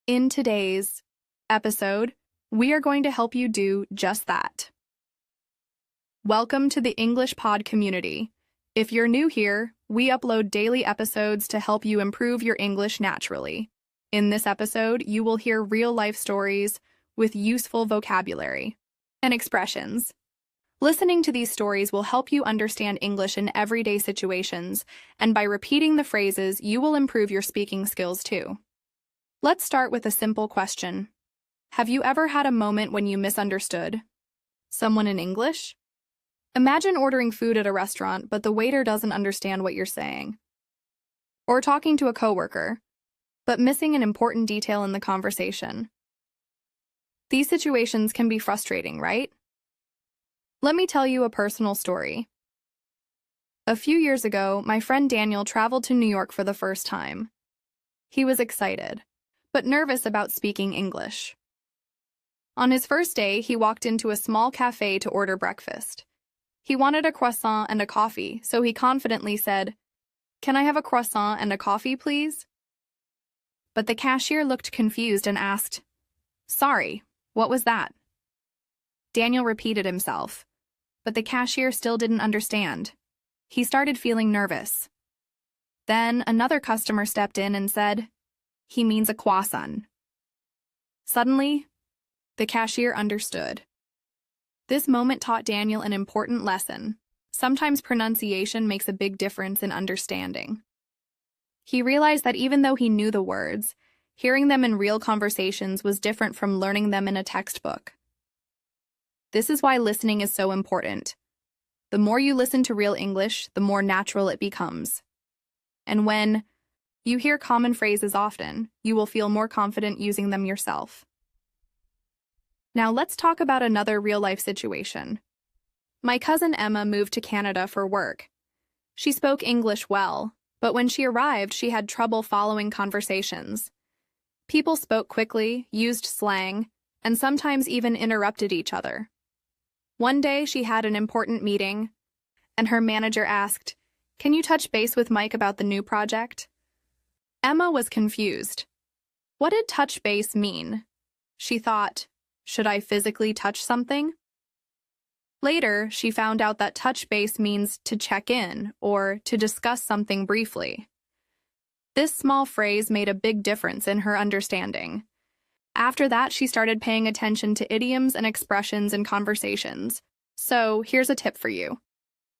In today's episode, we are going to help you do just that. Welcome to the English Pod community. If you're new here, we upload daily episodes to help you improve your English naturally. In this episode, you will hear real-life stories with useful vocabulary and expressions. Listening to these stories will help you understand English in everyday situations, and by repeating the phrases, you will improve your speaking skills too. Let's start with a simple question. Have you ever had a moment when you misunderstood someone in English? Imagine ordering food at a restaurant, but the waiter doesn't understand what you're saying. Or talking to a coworker, but missing an important detail in the conversation. These situations can be frustrating, right? Let me tell you a personal story. A few years ago, my friend Daniel traveled to New York for the first time. He was excited, but nervous about speaking English. On his first day, he walked into a small cafe to order breakfast. He wanted a croissant and a coffee, so he confidently said, "Can I have a croissant and a coffee, please?" But the cashier looked confused and asked, "Sorry, what was that?" Daniel repeated himself, but the cashier still didn't understand. He started feeling nervous. Then another customer stepped in and said, "He means a croissant." Suddenly, the cashier understood. This moment taught Daniel an important lesson. Sometimes pronunciation makes a big difference in understanding. He realized that even though he knew the words, hearing them in real conversations was different from learning them in a textbook. This is why listening is so important. The more you listen to real English, the more natural it becomes. And when you hear common phrases often, you will feel more confident using them yourself. Now let's talk about another real-life situation. My cousin Emma moved to Canada for work. She spoke English well, but when she arrived, she had trouble following conversations. People spoke quickly, used slang, and sometimes even interrupted each other. One day, she had an important meeting, and her manager asked, "Can you touch base with Mike about the new project?" Emma was confused. What did touch base mean? She thought, should I physically touch something? Later, she found out that touch base means to check in or to discuss something briefly. This small phrase made a big difference in her understanding. After that, she started paying attention to idioms and expressions in conversations. So, here's a tip for you.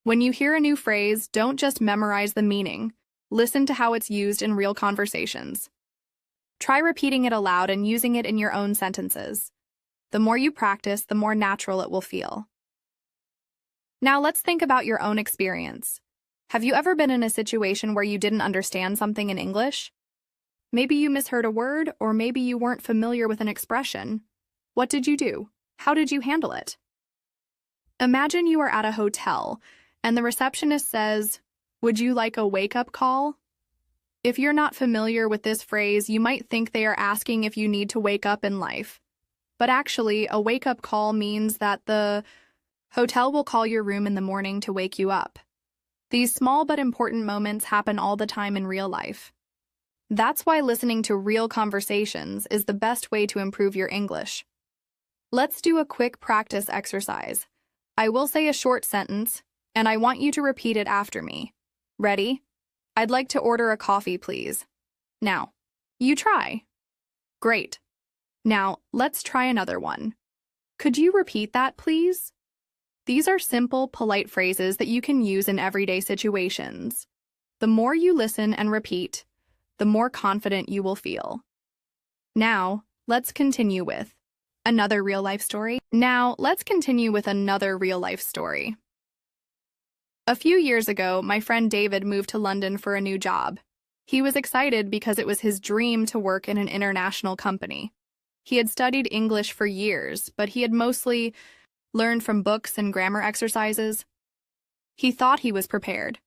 When you hear a new phrase, don't just memorize the meaning. Listen to how it's used in real conversations. Try repeating it aloud and using it in your own sentences. The more you practice, the more natural it will feel. Now let's think about your own experience. Have you ever been in a situation where you didn't understand something in English? Maybe you misheard a word, or maybe you weren't familiar with an expression. What did you do? How did you handle it? Imagine you are at a hotel, and the receptionist says, "Would you like a wake-up call?" If you're not familiar with this phrase, you might think they are asking if you need to wake up in life. But actually, a wake-up call means that the hotel will call your room in the morning to wake you up. These small but important moments happen all the time in real life. That's why listening to real conversations is the best way to improve your English. Let's do a quick practice exercise. I will say a short sentence, and I want you to repeat it after me. Ready? "I'd like to order a coffee, please." Now, you try. Great. Now, let's try another one. "Could you repeat that, please?" These are simple, polite phrases that you can use in everyday situations. The more you listen and repeat, the more confident you will feel. Now, let's continue with another real-life story. A few years ago, my friend David moved to London for a new job. He was excited because it was his dream to work in an international company. He had studied English for years, but he had mostly learned from books and grammar exercises. He thought he was prepared.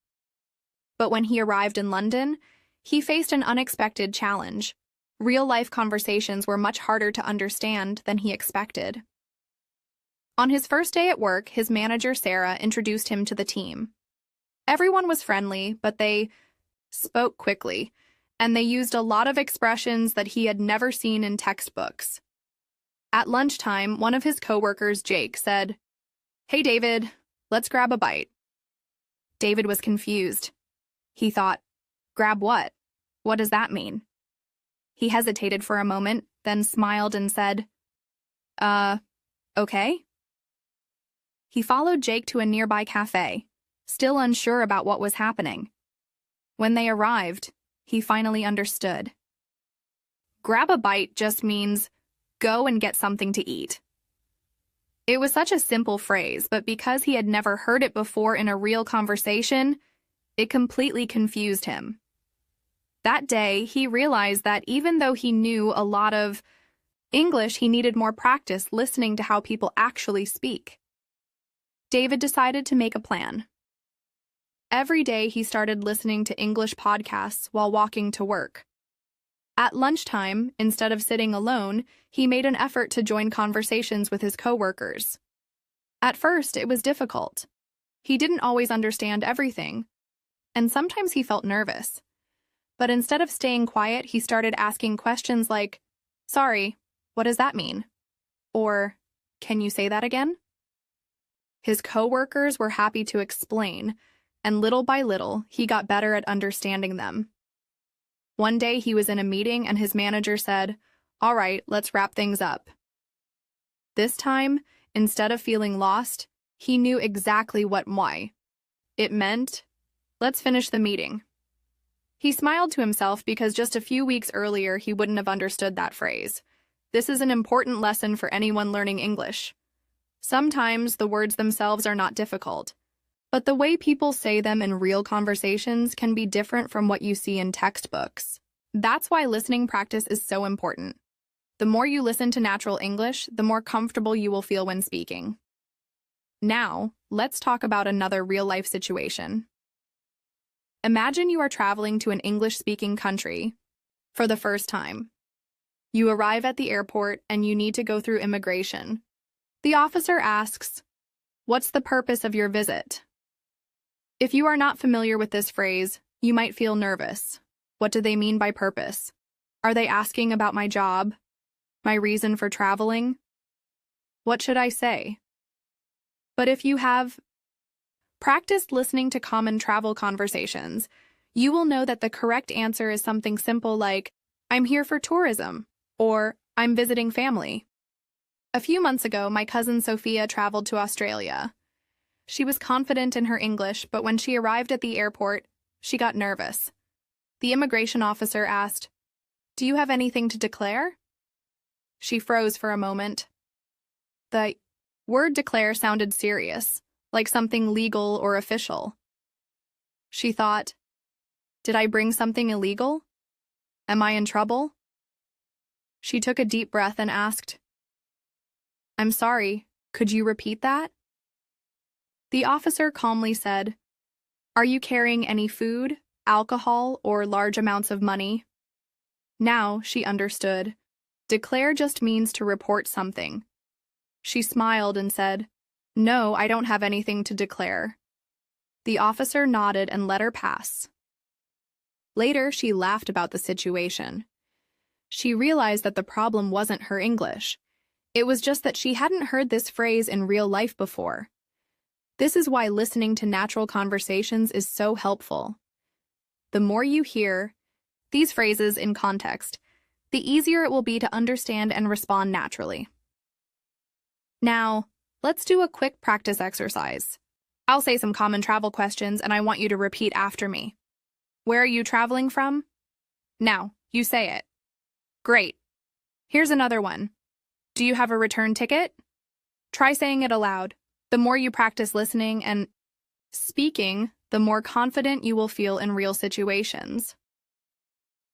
But when he arrived in London, he faced an unexpected challenge. Real-life conversations were much harder to understand than he expected. On his first day at work, his manager, Sarah, introduced him to the team. Everyone was friendly, but they spoke quickly, and they used a lot of expressions that he had never seen in textbooks. At lunchtime, one of his coworkers, Jake, said, "Hey, David, let's grab a bite." David was confused. He thought, "Grab what? What does that mean?" He hesitated for a moment, then smiled and said, Okay. He followed Jake to a nearby cafe, still unsure about what was happening. When they arrived, he finally understood. Grab a bite just means go and get something to eat. It was such a simple phrase, but because he had never heard it before in a real conversation, it completely confused him. That day, he realized that even though he knew a lot of English, he needed more practice listening to how people actually speak. David decided to make a plan. Every day, he started listening to English podcasts while walking to work. At lunchtime, instead of sitting alone, he made an effort to join conversations with his coworkers. At first, it was difficult. He didn't always understand everything, and sometimes he felt nervous. But instead of staying quiet, he started asking questions like, "Sorry, what does that mean?" Or, "Can you say that again?" His coworkers were happy to explain, and little by little, he got better at understanding them. One day, he was in a meeting and his manager said, "All right, let's wrap things up." This time, instead of feeling lost, he knew exactly what why. It meant, "Let's finish the meeting." He smiled to himself because just a few weeks earlier, he wouldn't have understood that phrase. This is an important lesson for anyone learning English. Sometimes the words themselves are not difficult, but the way people say them in real conversations can be different from what you see in textbooks. That's why listening practice is so important. The more you listen to natural English, the more comfortable you will feel when speaking. Now, let's talk about another real-life situation. Imagine you are traveling to an English-speaking country for the first time. You arrive at the airport and you need to go through immigration. The officer asks, "What's the purpose of your visit?" If you are not familiar with this phrase, you might feel nervous. What do they mean by purpose? Are they asking about my job? My reason for traveling? What should I say? But if you have practiced listening to common travel conversations, you will know that the correct answer is something simple like, "I'm here for tourism," or "I'm visiting family." A few months ago, my cousin Sophia traveled to Australia. She was confident in her English, but when she arrived at the airport, she got nervous. The immigration officer asked, "Do you have anything to declare?" She froze for a moment. The word declare sounded serious, like something legal or official. She thought, "Did I bring something illegal? Am I in trouble?" She took a deep breath and asked, "I'm sorry, could you repeat that?" The officer calmly said, "Are you carrying any food, alcohol, or large amounts of money?" Now she understood. Declare just means to report something. She smiled and said, "No, I don't have anything to declare." The officer nodded and let her pass. Later, she laughed about the situation. She realized that the problem wasn't her English. It was just that she hadn't heard this phrase in real life before. This is why listening to natural conversations is so helpful. The more you hear these phrases in context, the easier it will be to understand and respond naturally. Now, let's do a quick practice exercise. I'll say some common travel questions and I want you to repeat after me. Where are you traveling from? Now, you say it. Great. Here's another one. Do you have a return ticket? Try saying it aloud. The more you practice listening and speaking, the more confident you will feel in real situations.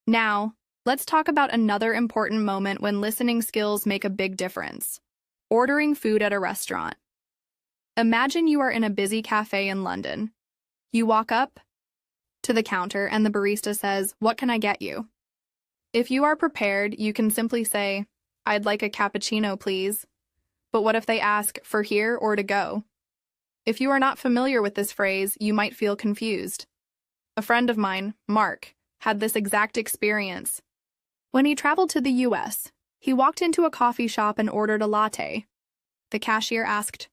Now, let's talk about another important moment when listening skills make a big difference. Ordering food at a restaurant. Imagine you are in a busy cafe in London. You walk up to the counter and the barista says, "What can I get you?" If you are prepared, you can simply say, "I'd like a cappuccino, please." But what if they ask for here or to go? If you are not familiar with this phrase, you might feel confused. A friend of mine, Mark, had this exact experience. When he traveled to the US, he walked into a coffee shop and ordered a latte. The cashier asked,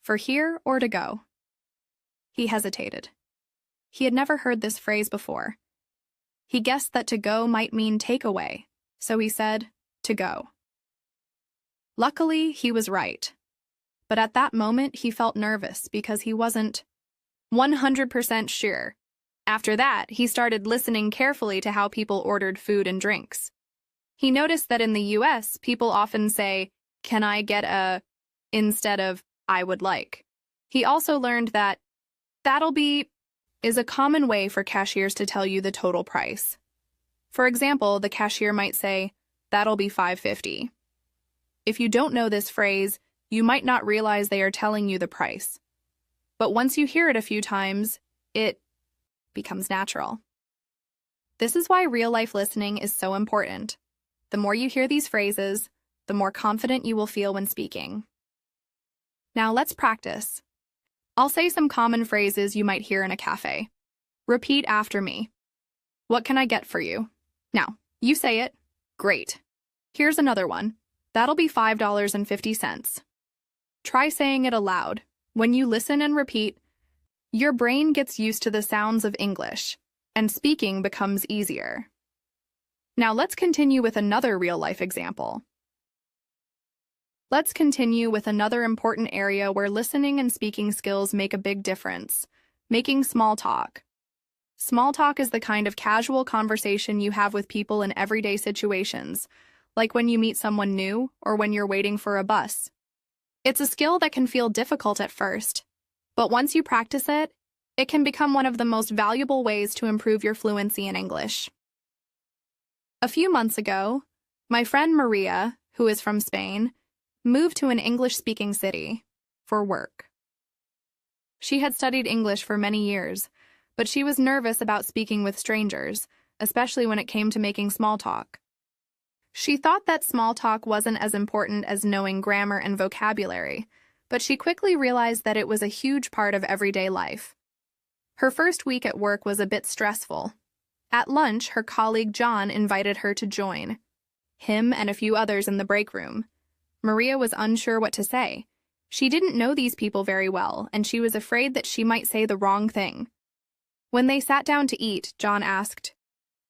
"For here or to go?" He hesitated. He had never heard this phrase before. He guessed that to go might mean takeaway, so he said, "To go." Luckily, he was right. But at that moment, he felt nervous because he wasn't 100% sure. After that, he started listening carefully to how people ordered food and drinks. He noticed that in the US, people often say, "Can I get a," instead of "I would like." He also learned that "that'll be" is a common way for cashiers to tell you the total price. For example, the cashier might say, "That'll be $5.50. If you don't know this phrase, you might not realize they are telling you the price. But once you hear it a few times, it becomes natural. This is why real-life listening is so important. The more you hear these phrases, the more confident you will feel when speaking. Now let's practice. I'll say some common phrases you might hear in a cafe. Repeat after me. "What can I get for you?" Now, you say it. Great. Here's another one. "That'll be $5.50. Try saying it aloud. When you listen and repeat, your brain gets used to the sounds of English, and speaking becomes easier. Now let's continue with another real-life example. Let's continue with another important area where listening and speaking skills make a big difference: making small talk. Small talk is the kind of casual conversation you have with people in everyday situations, like when you meet someone new or when you're waiting for a bus. It's a skill that can feel difficult at first, but once you practice it, it can become one of the most valuable ways to improve your fluency in English. A few months ago, my friend Maria, who is from Spain, moved to an English-speaking city for work. She had studied English for many years, but she was nervous about speaking with strangers, especially when it came to making small talk. She thought that small talk wasn't as important as knowing grammar and vocabulary, but she quickly realized that it was a huge part of everyday life. Her first week at work was a bit stressful. At lunch, her colleague John invited her to join him and a few others in the break room. Maria was unsure what to say. She didn't know these people very well, and she was afraid that she might say the wrong thing. When they sat down to eat, John asked,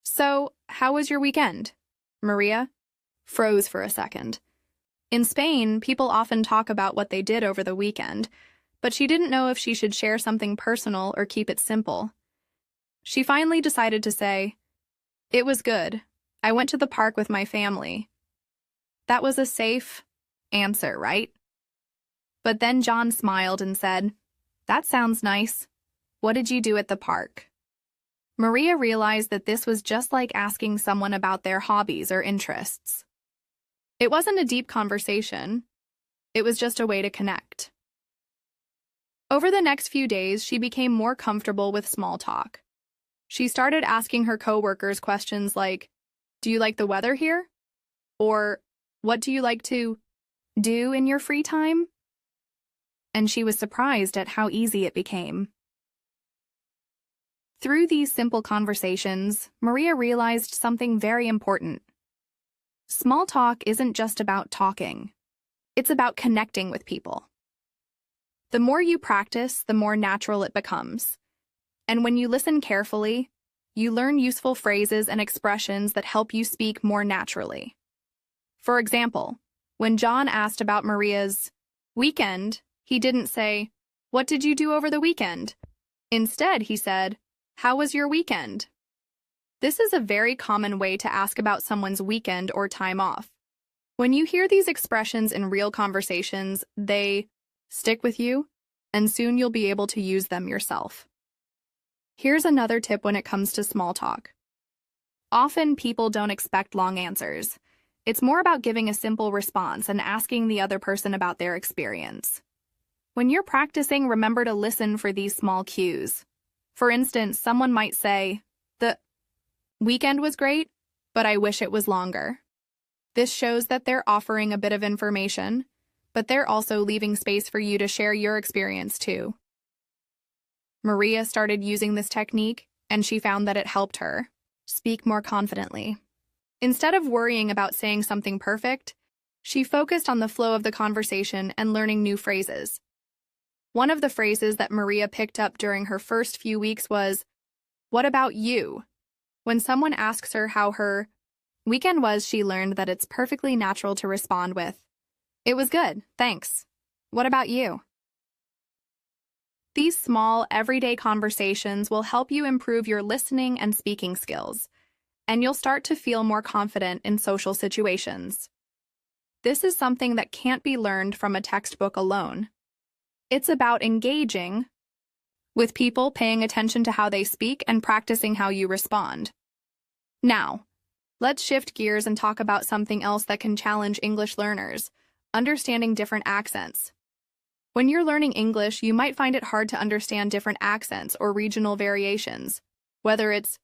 "So, how was your weekend?" Maria froze for a second. In Spain, people often talk about what they did over the weekend, but she didn't know if she should share something personal or keep it simple. She finally decided to say, "It was good. I went to the park with my family." That was a safe answer, right? But then John smiled and said, "That sounds nice. What did you do at the park?" Maria realized that this was just like asking someone about their hobbies or interests. It wasn't a deep conversation. It was just a way to connect. Over the next few days, she became more comfortable with small talk. She started asking her coworkers questions like, "Do you like the weather here?" Or, "What do you like to do in your free time?" And she was surprised at how easy it became. Through these simple conversations, Maria realized something very important. Small talk isn't just about talking. It's about connecting with people. The more you practice, the more natural it becomes. And when you listen carefully, you learn useful phrases and expressions that help you speak more naturally. For example, when John asked about Maria's weekend, he didn't say, "What did you do over the weekend?" Instead, he said, "How was your weekend?" This is a very common way to ask about someone's weekend or time off. When you hear these expressions in real conversations, they stick with you, and soon you'll be able to use them yourself. Here's another tip when it comes to small talk. Often people don't expect long answers. It's more about giving a simple response and asking the other person about their experience. When you're practicing, remember to listen for these small cues. For instance, someone might say, "The weekend was great, but I wish it was longer." This shows that they're offering a bit of information, but they're also leaving space for you to share your experience too. Maria started using this technique, and she found that it helped her. speak more confidently. Instead of worrying about saying something perfect, she focused on the flow of the conversation and learning new phrases. One of the phrases that Maria picked up during her first few weeks was, "What about you?" When someone asks her how her weekend was, she learned that it's perfectly natural to respond with, "It was good, thanks. What about you?" These small, everyday conversations will help you improve your listening and speaking skills, and you'll start to feel more confident in social situations. This is something that can't be learned from a textbook alone. It's about engaging with people, paying attention to how they speak, and practicing how you respond. Now, let's shift gears and talk about something else that can challenge English learners: understanding different accents. When you're learning English, you might find it hard to understand different accents or regional variations, whether it's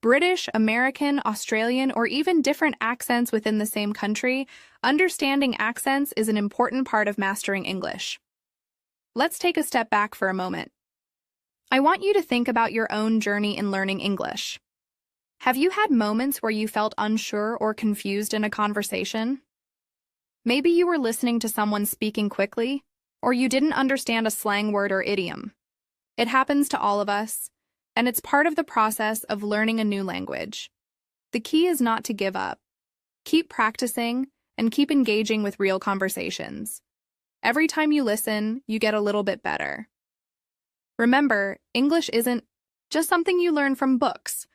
British, American, Australian, or even different accents within the same country. Understanding accents is an important part of mastering English. Let's take a step back for a moment. I want you to think about your own journey in learning English. Have you had moments where you felt unsure or confused in a conversation? Maybe you were listening to someone speaking quickly, or you didn't understand a slang word or idiom. It happens to all of us, and it's part of the process of learning a new language. The key is not to give up. Keep practicing and keep engaging with real conversations. Every time you listen, you get a little bit better. Remember, English isn't just something you learn from books.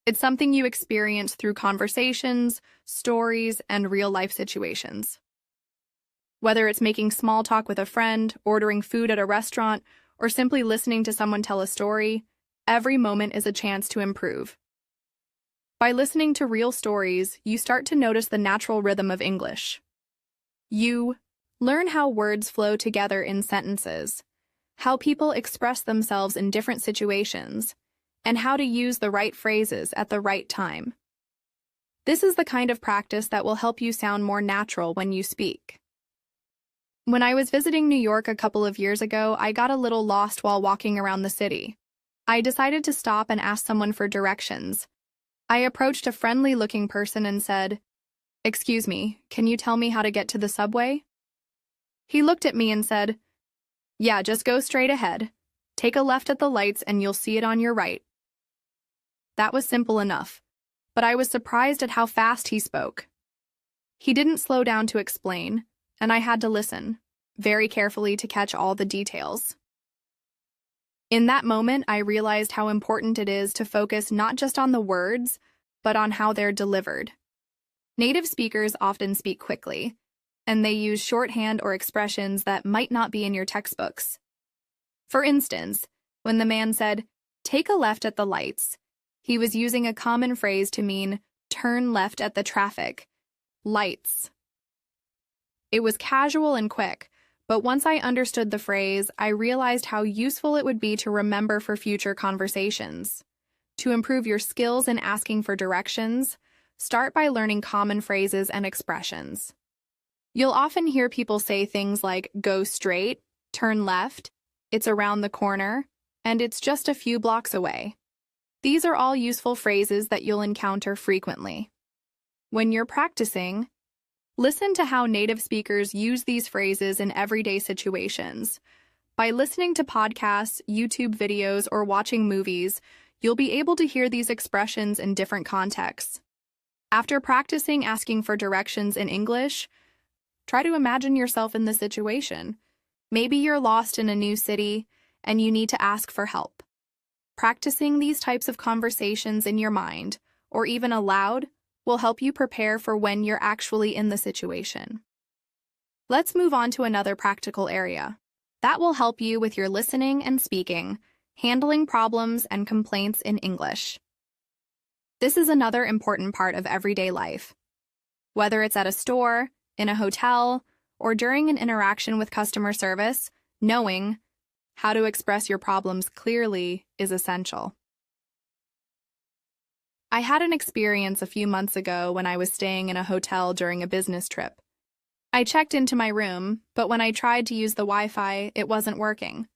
It's something you experience through conversations, stories, and real-life situations. Whether it's making small talk with a friend, ordering food at a restaurant, or simply listening to someone tell a story, every moment is a chance to improve. By listening to real stories, you start to notice the natural rhythm of English. You learn how words flow together in sentences, how people express themselves in different situations, and how to use the right phrases at the right time. This is the kind of practice that will help you sound more natural when you speak. When I was visiting New York a couple of years ago, I got a little lost while walking around the city. I decided to stop and ask someone for directions. I approached a friendly-looking person and said, "Excuse me, can you tell me how to get to the subway?" He looked at me and said, "Yeah, just go straight ahead. Take a left at the lights and you'll see it on your right." That was simple enough, but I was surprised at how fast he spoke. He didn't slow down to explain, and I had to listen very carefully to catch all the details. In that moment, I realized how important it is to focus not just on the words, but on how they're delivered. Native speakers often speak quickly, and they use shorthand or expressions that might not be in your textbooks. For instance, when the man said, "Take a left at the lights," he was using a common phrase to mean turn left at the traffic lights. It was casual and quick, but once I understood the phrase, I realized how useful it would be to remember for future conversations. To improve your skills in asking for directions, start by learning common phrases and expressions. You'll often hear people say things like "go straight," "turn left," "it's around the corner," and "it's just a few blocks away." These are all useful phrases that you'll encounter frequently. When you're practicing, listen to how native speakers use these phrases in everyday situations. By listening to podcasts, YouTube videos, or watching movies, you'll be able to hear these expressions in different contexts. After practicing asking for directions in English, try to imagine yourself in the situation. Maybe you're lost in a new city and you need to ask for help. Practicing these types of conversations in your mind, or even aloud, will help you prepare for when you're actually in the situation. Let's move on to another practical area. That will help you with your listening and speaking, handling problems and complaints in English. This is another important part of everyday life. Whether it's at a store, in a hotel, or during an interaction with customer service, knowing how to express your problems clearly is essential. I had an experience a few months ago when I was staying in a hotel during a business trip. I checked into my room, but when I tried to use the Wi-Fi, it wasn't working.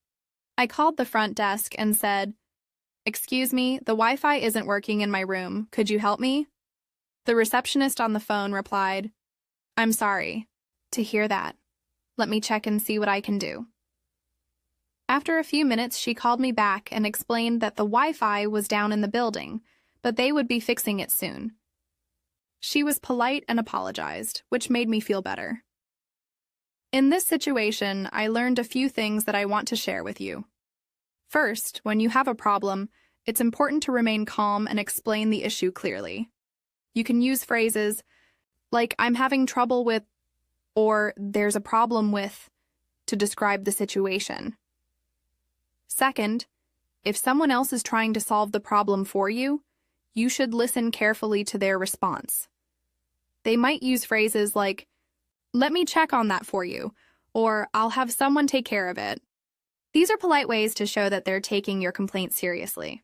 I called the front desk and said, "Excuse me, the Wi-Fi isn't working in my room. Could you help me?" The receptionist on the phone replied, "I'm sorry to hear that. Let me check and see what I can do." After a few minutes, she called me back and explained that the Wi-Fi was down in the building, but they would be fixing it soon. She was polite and apologized, which made me feel better. In this situation, I learned a few things that I want to share with you. First, when you have a problem, it's important to remain calm and explain the issue clearly. You can use phrases like, "I'm having trouble with," or "there's a problem with," to describe the situation. Second, if someone else is trying to solve the problem for you, you should listen carefully to their response. They might use phrases like, "Let me check on that for you," or "I'll have someone take care of it." These are polite ways to show that they're taking your complaint seriously.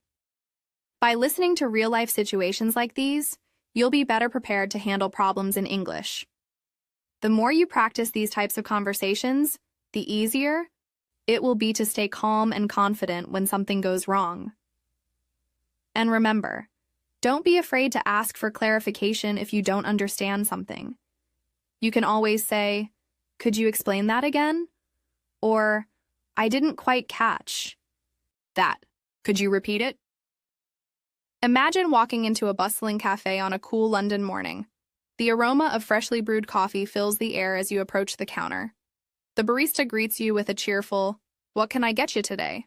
By listening to real-life situations like these, you'll be better prepared to handle problems in English. The more you practice these types of conversations, the easier it will be to stay calm and confident when something goes wrong. And remember, don't be afraid to ask for clarification if you don't understand something. You can always say, "Could you explain that again?" Or, "I didn't quite catch that. Could you repeat it?" Imagine walking into a bustling cafe on a cool London morning. The aroma of freshly brewed coffee fills the air as you approach the counter. The barista greets you with a cheerful, "What can I get you today?"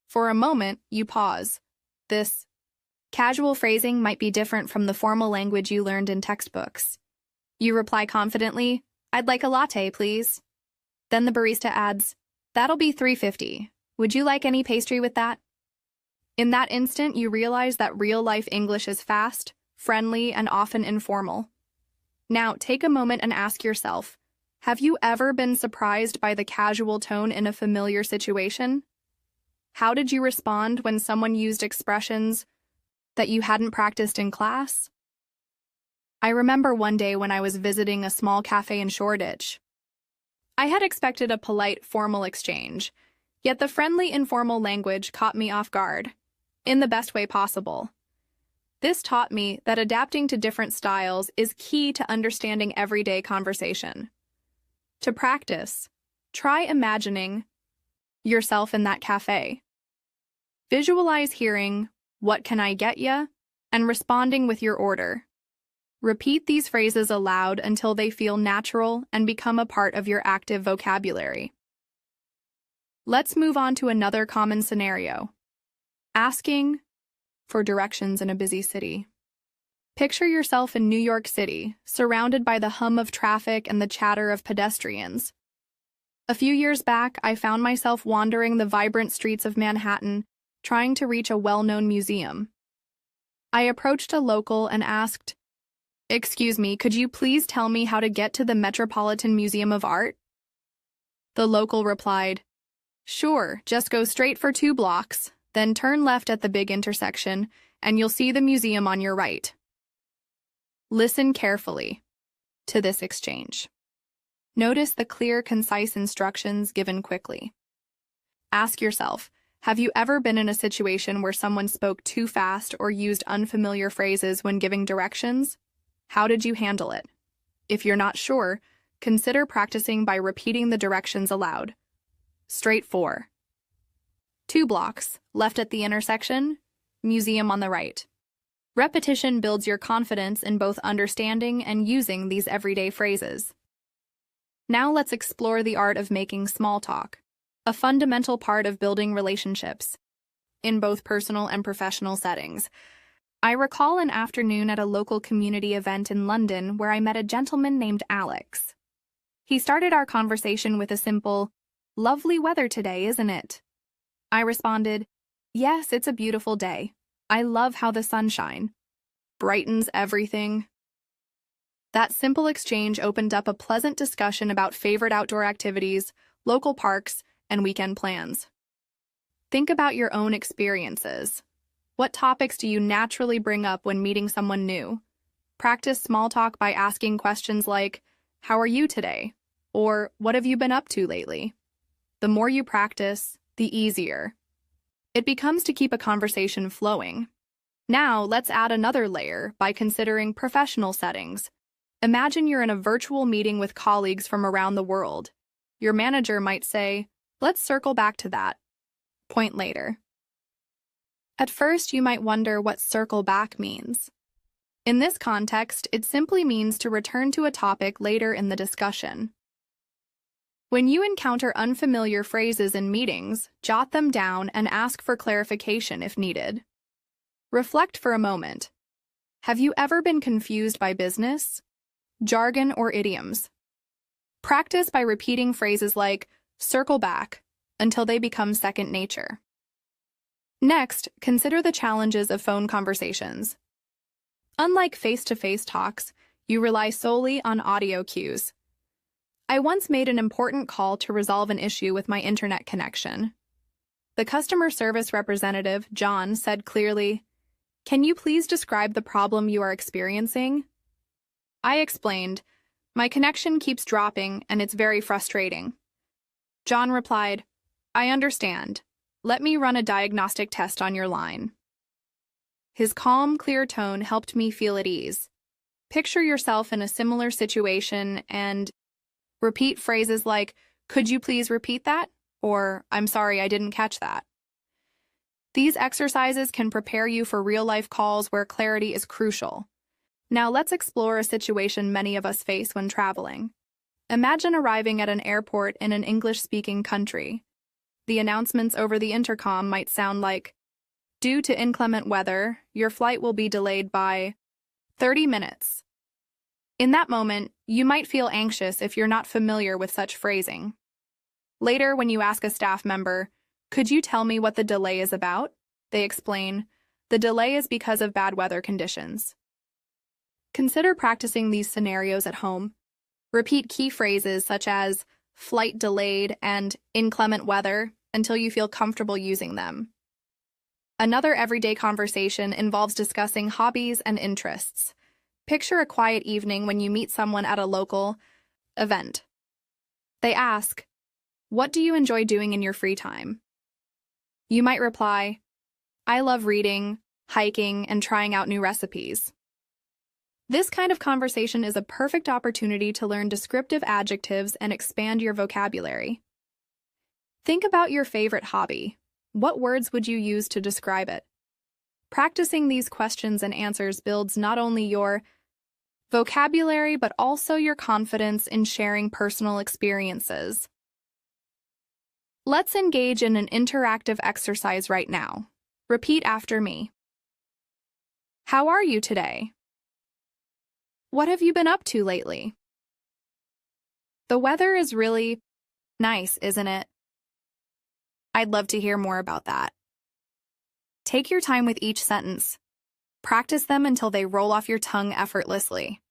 For a moment, you pause. This casual phrasing might be different from the formal language you learned in textbooks. You reply confidently, "I'd like a latte, please." Then the barista adds, "That'll be $3.50. Would you like any pastry with that?" In that instant, you realize that real-life English is fast, friendly, and often informal. Now, take a moment and ask yourself, have you ever been surprised by the casual tone in a familiar situation? How did you respond when someone used expressions that you hadn't practiced in class? I remember one day when I was visiting a small cafe in Shoreditch. I had expected a polite, formal exchange, yet the friendly, informal language caught me off guard, in the best way possible. This taught me that adapting to different styles is key to understanding everyday conversation. To practice, try imagining yourself in that cafe. Visualize hearing, "What can I get ya?" and responding with your order. Repeat these phrases aloud until they feel natural and become a part of your active vocabulary. Let's move on to another common scenario: asking for directions in a busy city. Picture yourself in New York City, surrounded by the hum of traffic and the chatter of pedestrians. A few years back, I found myself wandering the vibrant streets of Manhattan, trying to reach a well-known museum. I approached a local and asked, "Excuse me, could you please tell me how to get to the Metropolitan Museum of Art?" The local replied, "Sure, just go straight for 2 blocks, then turn left at the big intersection, and you'll see the museum on your right." Listen carefully to this exchange. Notice the clear, concise instructions given quickly. Ask yourself, have you ever been in a situation where someone spoke too fast or used unfamiliar phrases when giving directions? How did you handle it? If you're not sure, consider practicing by repeating the directions aloud. Straight 4. 2 blocks, left at the intersection, museum on the right. Repetition builds your confidence in both understanding and using these everyday phrases. Now let's explore the art of making small talk, a fundamental part of building relationships, in both personal and professional settings. I recall an afternoon at a local community event in London where I met a gentleman named Alex. He started our conversation with a simple, "Lovely weather today, isn't it?" I responded, "Yes, it's a beautiful day. I love how the sunshine brightens everything." That simple exchange opened up a pleasant discussion about favorite outdoor activities, local parks, and weekend plans. Think about your own experiences. What topics do you naturally bring up when meeting someone new? Practice small talk by asking questions like, "How are you today?" or "What have you been up to lately?" The more you practice, the easier It becomes to keep a conversation flowing. Now, let's add another layer by considering professional settings. Imagine you're in a virtual meeting with colleagues from around the world. Your manager might say, "Let's circle back to that point later." At first, you might wonder what circle back means. In this context, it simply means to return to a topic later in the discussion. When you encounter unfamiliar phrases in meetings, jot them down and ask for clarification if needed. Reflect for a moment. Have you ever been confused by business, jargon, or idioms? Practice by repeating phrases like "circle back" until they become second nature. Next, consider the challenges of phone conversations. Unlike face-to-face talks, you rely solely on audio cues. I once made an important call to resolve an issue with my internet connection. The customer service representative, John, said clearly, "Can you please describe the problem you are experiencing?" I explained, "My connection keeps dropping and it's very frustrating." John replied, "I understand. Let me run a diagnostic test on your line." His calm, clear tone helped me feel at ease. Picture yourself in a similar situation and repeat phrases like, "Could you please repeat that?" or "I'm sorry, I didn't catch that." These exercises can prepare you for real-life calls where clarity is crucial. Now let's explore a situation many of us face when traveling. Imagine arriving at an airport in an English-speaking country. The announcements over the intercom might sound like, "Due to inclement weather, your flight will be delayed by 30 minutes. In that moment, you might feel anxious if you're not familiar with such phrasing. Later, when you ask a staff member, "Could you tell me what the delay is about?" they explain, "The delay is because of bad weather conditions." Consider practicing these scenarios at home. Repeat key phrases such as "flight delayed" and "inclement weather" until you feel comfortable using them. Another everyday conversation involves discussing hobbies and interests. Picture a quiet evening when you meet someone at a local event. They ask, "What do you enjoy doing in your free time?" You might reply, "I love reading, hiking, and trying out new recipes." This kind of conversation is a perfect opportunity to learn descriptive adjectives and expand your vocabulary. Think about your favorite hobby. What words would you use to describe it? Practicing these questions and answers builds not only your vocabulary but also your confidence in sharing personal experiences. Let's engage in an interactive exercise right now. Repeat after me. How are you today? What have you been up to lately? The weather is really nice, isn't it? I'd love to hear more about that. Take your time with each sentence. Practice them until they roll off your tongue effortlessly.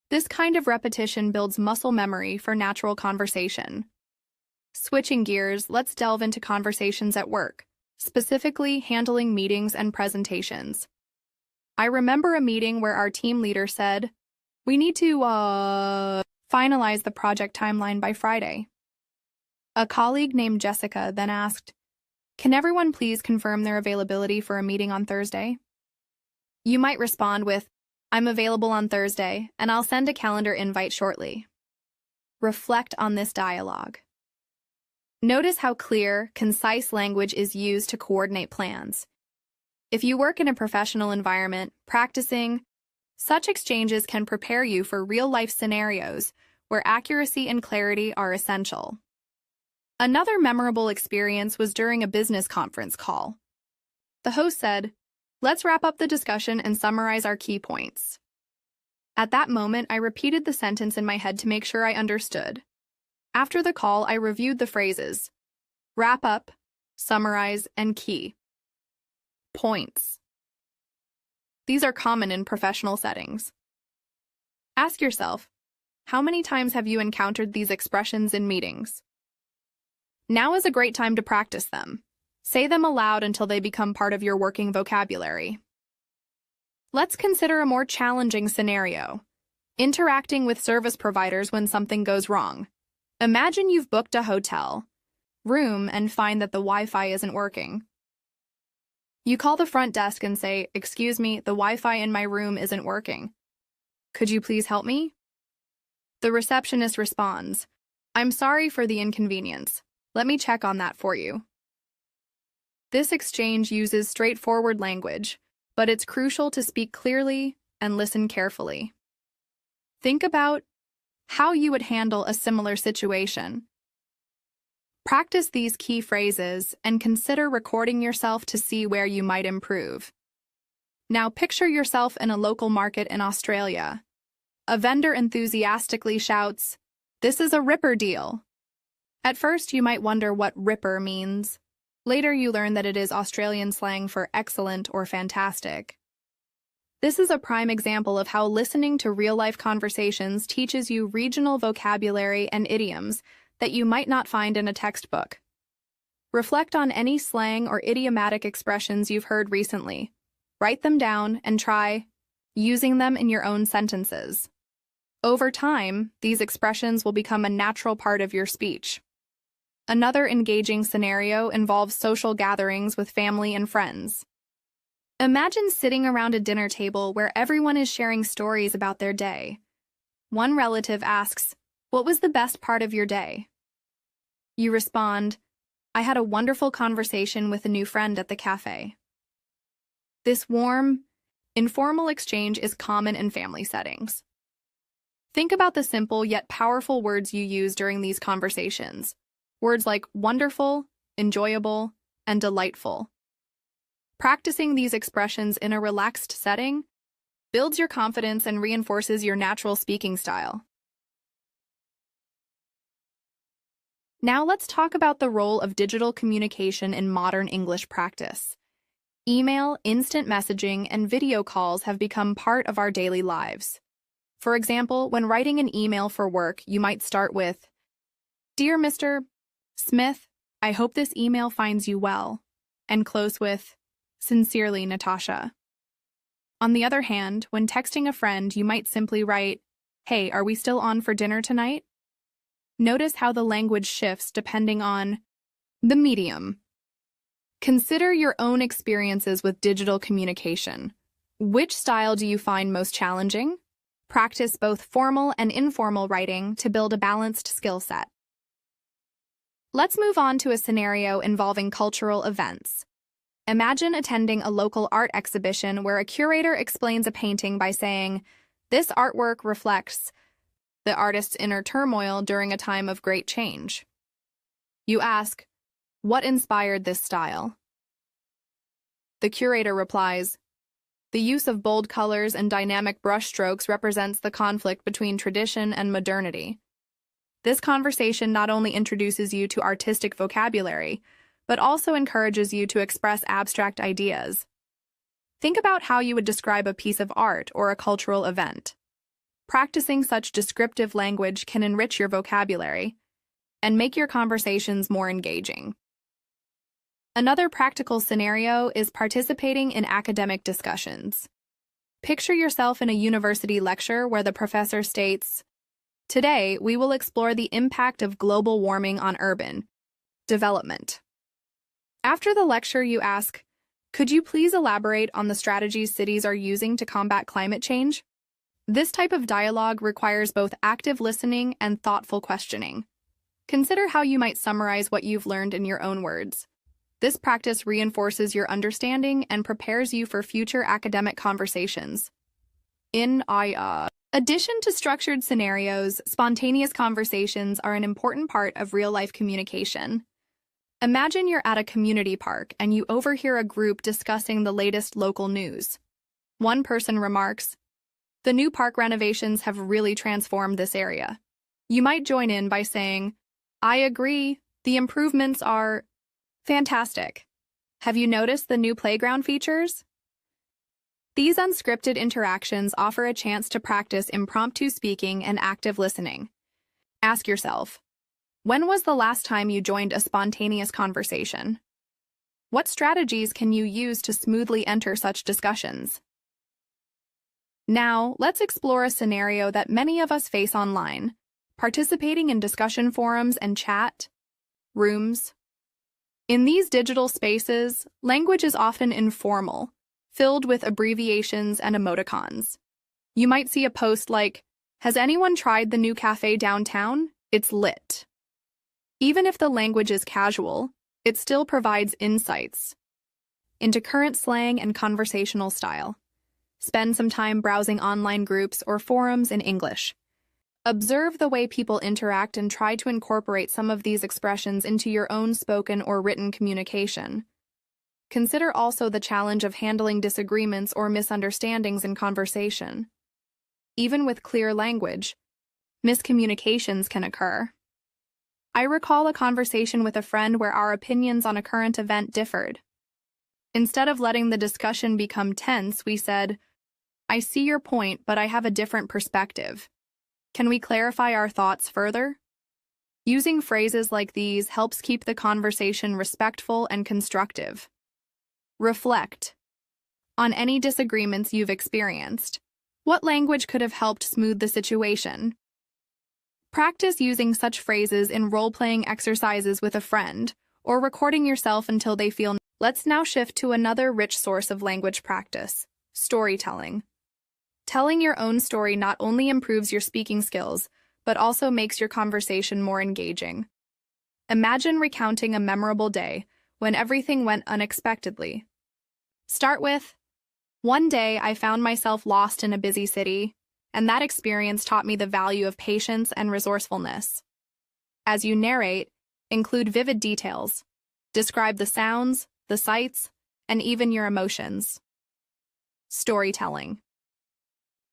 This kind of repetition builds muscle memory for natural conversation. Switching gears, let's delve into conversations at work, specifically handling meetings and presentations. I remember a meeting where our team leader said, "We need to, finalize the project timeline by Friday." A colleague named Jessica then asked, "Can everyone please confirm their availability for a meeting on Thursday?" You might respond with, "I'm available on Thursday, and I'll send a calendar invite shortly." Reflect on this dialogue. Notice how clear, concise language is used to coordinate plans. If you work in a professional environment, practicing such exchanges can prepare you for real-life scenarios where accuracy and clarity are essential. Another memorable experience was during a business conference call. The host said, "Let's wrap up the discussion and summarize our key points." At that moment, I repeated the sentence in my head to make sure I understood. After the call, I reviewed the phrases: wrap up, summarize, and key points. These are common in professional settings. Ask yourself, how many times have you encountered these expressions in meetings? Now is a great time to practice them. Say them aloud until they become part of your working vocabulary. Let's consider a more challenging scenario: interacting with service providers when something goes wrong. Imagine you've booked a hotel room and find that the Wi-Fi isn't working. You call the front desk and say, "Excuse me, the Wi-Fi in my room isn't working. Could you please help me?" The receptionist responds, "I'm sorry for the inconvenience. Let me check on that for you." This exchange uses straightforward language, but it's crucial to speak clearly and listen carefully. Think about how you would handle a similar situation. Practice these key phrases and consider recording yourself to see where you might improve. Now picture yourself in a local market in Australia. A vendor enthusiastically shouts, "This is a ripper deal." At first, you might wonder what ripper means. Later, you learn that it is Australian slang for excellent or fantastic. This is a prime example of how listening to real-life conversations teaches you regional vocabulary and idioms that you might not find in a textbook. Reflect on any slang or idiomatic expressions you've heard recently. Write them down and try using them in your own sentences. Over time, these expressions will become a natural part of your speech. Another engaging scenario involves social gatherings with family and friends. Imagine sitting around a dinner table where everyone is sharing stories about their day. One relative asks, "What was the best part of your day?" You respond, "I had a wonderful conversation with a new friend at the cafe." This warm, informal exchange is common in family settings. Think about the simple yet powerful words you use during these conversations. Words like wonderful, enjoyable, and delightful. Practicing these expressions in a relaxed setting builds your confidence and reinforces your natural speaking style. Now let's talk about the role of digital communication in modern English practice. Email, instant messaging, and video calls have become part of our daily lives. For example, when writing an email for work, you might start with, "Dear Mr. Smith, I hope this email finds you well," and close with, "Sincerely, Natasha." On the other hand, when texting a friend, you might simply write, "Hey, are we still on for dinner tonight?" Notice how the language shifts depending on the medium. Consider your own experiences with digital communication. Which style do you find most challenging? Practice both formal and informal writing to build a balanced skill set. Let's move on to a scenario involving cultural events. Imagine attending a local art exhibition where a curator explains a painting by saying, "This artwork reflects the artist's inner turmoil during a time of great change." You ask, "What inspired this style?" The curator replies, "The use of bold colors and dynamic brushstrokes represents the conflict between tradition and modernity." This conversation not only introduces you to artistic vocabulary, but also encourages you to express abstract ideas. Think about how you would describe a piece of art or a cultural event. Practicing such descriptive language can enrich your vocabulary and make your conversations more engaging. Another practical scenario is participating in academic discussions. Picture yourself in a university lecture where the professor states, "Today, we will explore the impact of global warming on urban development." After the lecture, you ask, "Could you please elaborate on the strategies cities are using to combat climate change?" This type of dialogue requires both active listening and thoughtful questioning. Consider how you might summarize what you've learned in your own words. This practice reinforces your understanding and prepares you for future academic conversations. In addition to structured scenarios, spontaneous conversations are an important part of real-life communication. Imagine you're at a community park and you overhear a group discussing the latest local news. One person remarks, "The new park renovations have really transformed this area." You might join in by saying, "I agree, the improvements are fantastic. Have you noticed the new playground features?" These unscripted interactions offer a chance to practice impromptu speaking and active listening. Ask yourself, when was the last time you joined a spontaneous conversation? What strategies can you use to smoothly enter such discussions? Now, let's explore a scenario that many of us face online: participating in discussion forums and chat rooms. In these digital spaces, language is often informal, filled with abbreviations and emoticons. You might see a post like, "Has anyone tried the new cafe downtown? It's lit." Even if the language is casual, it still provides insights into current slang and conversational style. Spend some time browsing online groups or forums in English. Observe the way people interact and try to incorporate some of these expressions into your own spoken or written communication. Consider also the challenge of handling disagreements or misunderstandings in conversation. Even with clear language, miscommunications can occur. I recall a conversation with a friend where our opinions on a current event differed. Instead of letting the discussion become tense, we said, "I see your point, but I have a different perspective. Can we clarify our thoughts further?" Using phrases like these helps keep the conversation respectful and constructive. Reflect on any disagreements you've experienced. What language could have helped smooth the situation? Practice using such phrases in role-playing exercises with a friend, or recording yourself until they feel. Let's now shift to another rich source of language practice: storytelling. Telling your own story not only improves your speaking skills, but also makes your conversation more engaging. Imagine recounting a memorable day when everything went unexpectedly. Start with, "One day I found myself lost in a busy city, and that experience taught me the value of patience and resourcefulness." As you narrate, include vivid details. Describe the sounds, the sights, and even your emotions. Storytelling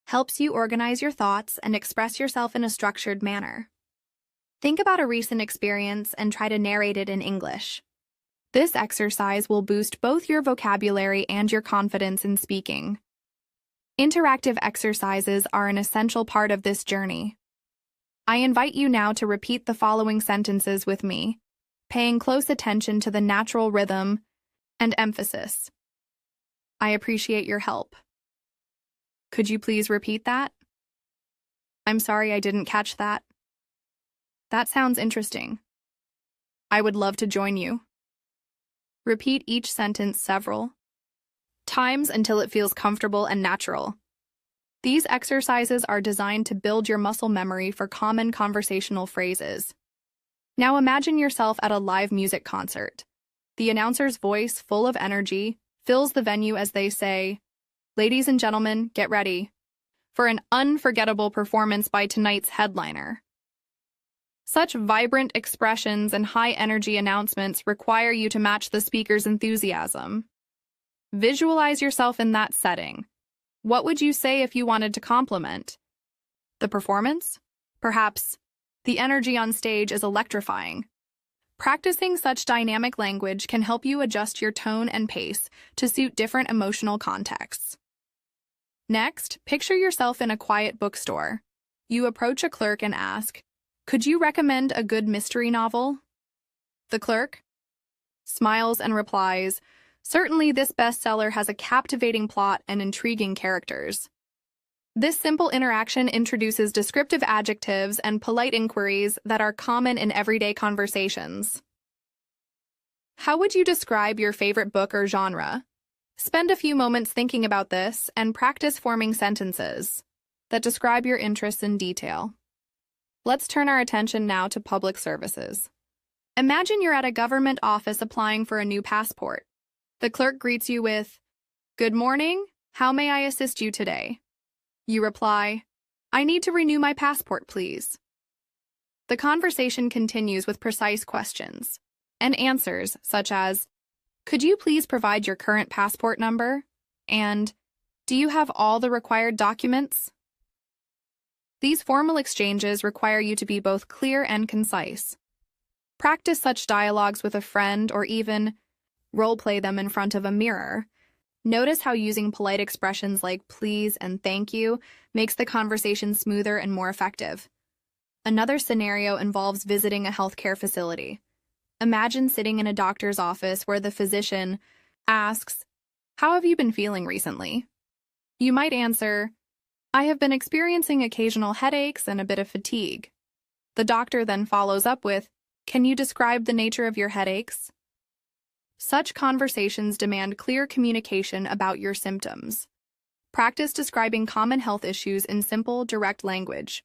helps you organize your thoughts and express yourself in a structured manner. Think about a recent experience and try to narrate it in English. This exercise will boost both your vocabulary and your confidence in speaking. Interactive exercises are an essential part of this journey. I invite you now to repeat the following sentences with me, paying close attention to the natural rhythm and emphasis. I appreciate your help. Could you please repeat that? I'm sorry I didn't catch that. That sounds interesting. I would love to join you. Repeat each sentence several times until it feels comfortable and natural. These exercises are designed to build your muscle memory for common conversational phrases. Now imagine yourself at a live music concert. The announcer's voice, full of energy, fills the venue as they say, "Ladies and gentlemen, get ready for an unforgettable performance by tonight's headliner." Such vibrant expressions and high-energy announcements require you to match the speaker's enthusiasm. Visualize yourself in that setting. What would you say if you wanted to compliment the performance? Perhaps, "The energy on stage is electrifying." Practicing such dynamic language can help you adjust your tone and pace to suit different emotional contexts. Next, picture yourself in a quiet bookstore. You approach a clerk and ask, "Could you recommend a good mystery novel?" The clerk smiles and replies, "Certainly, this bestseller has a captivating plot and intriguing characters." This simple interaction introduces descriptive adjectives and polite inquiries that are common in everyday conversations. How would you describe your favorite book or genre? Spend a few moments thinking about this and practice forming sentences that describe your interests in detail. Let's turn our attention now to public services. Imagine you're at a government office applying for a new passport. The clerk greets you with, "Good morning, how may I assist you today?" You reply, "I need to renew my passport, please." The conversation continues with precise questions and answers such as, "Could you please provide your current passport number?" and "Do you have all the required documents?" These formal exchanges require you to be both clear and concise. Practice such dialogues with a friend or even role-play them in front of a mirror. Notice how using polite expressions like please and thank you makes the conversation smoother and more effective. Another scenario involves visiting a healthcare facility. Imagine sitting in a doctor's office where the physician asks, "How have you been feeling recently?" You might answer, "I have been experiencing occasional headaches and a bit of fatigue." The doctor then follows up with, "Can you describe the nature of your headaches?" Such conversations demand clear communication about your symptoms. Practice describing common health issues in simple, direct language.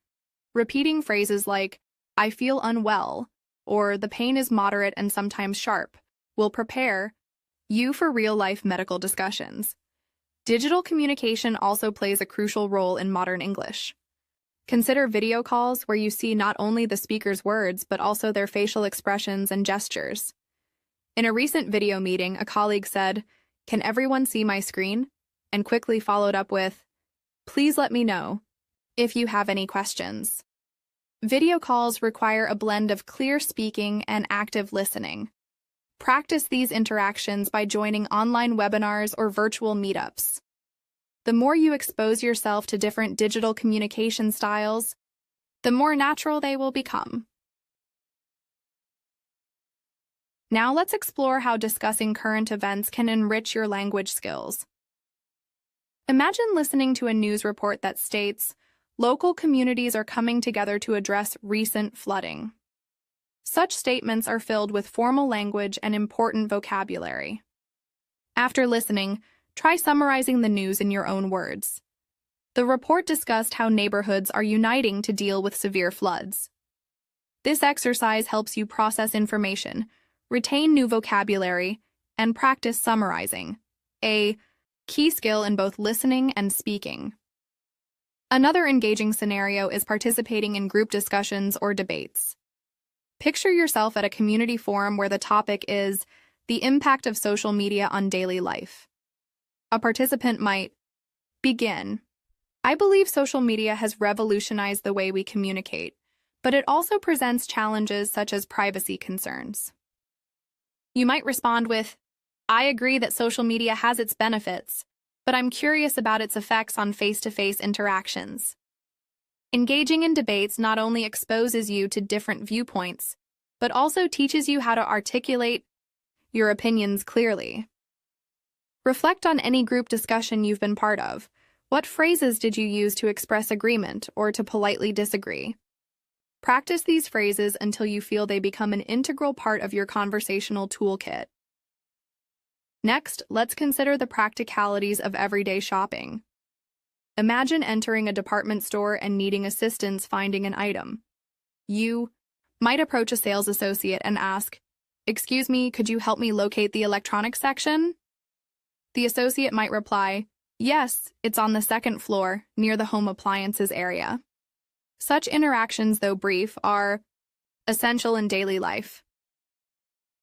Repeating phrases like, "I feel unwell," or "the pain is moderate and sometimes sharp," will prepare you for real-life medical discussions. Digital communication also plays a crucial role in modern English. Consider video calls where you see not only the speaker's words but also their facial expressions and gestures. In a recent video meeting, a colleague said, "Can everyone see my screen?" and quickly followed up with, "Please let me know if you have any questions." Video calls require a blend of clear speaking and active listening. Practice these interactions by joining online webinars or virtual meetups. The more you expose yourself to different digital communication styles, the more natural they will become. Now let's explore how discussing current events can enrich your language skills. Imagine listening to a news report that states, "Local communities are coming together to address recent flooding." Such statements are filled with formal language and important vocabulary. After listening, try summarizing the news in your own words. The report discussed how neighborhoods are uniting to deal with severe floods. This exercise helps you process information, retain new vocabulary, and practice summarizing, a key skill in both listening and speaking. Another engaging scenario is participating in group discussions or debates. Picture yourself at a community forum where the topic is the impact of social media on daily life. A participant might begin, "I believe social media has revolutionized the way we communicate, but it also presents challenges such as privacy concerns." You might respond with, "I agree that social media has its benefits, but I'm curious about its effects on face-to-face interactions." Engaging in debates not only exposes you to different viewpoints, but also teaches you how to articulate your opinions clearly. Reflect on any group discussion you've been part of. What phrases did you use to express agreement or to politely disagree? Practice these phrases until you feel they become an integral part of your conversational toolkit. Next, let's consider the practicalities of everyday shopping. Imagine entering a department store and needing assistance finding an item. You might approach a sales associate and ask, "Excuse me, could you help me locate the electronics section?" The associate might reply, "Yes, it's on the second floor, near the home appliances area." Such interactions, though brief, are essential in daily life.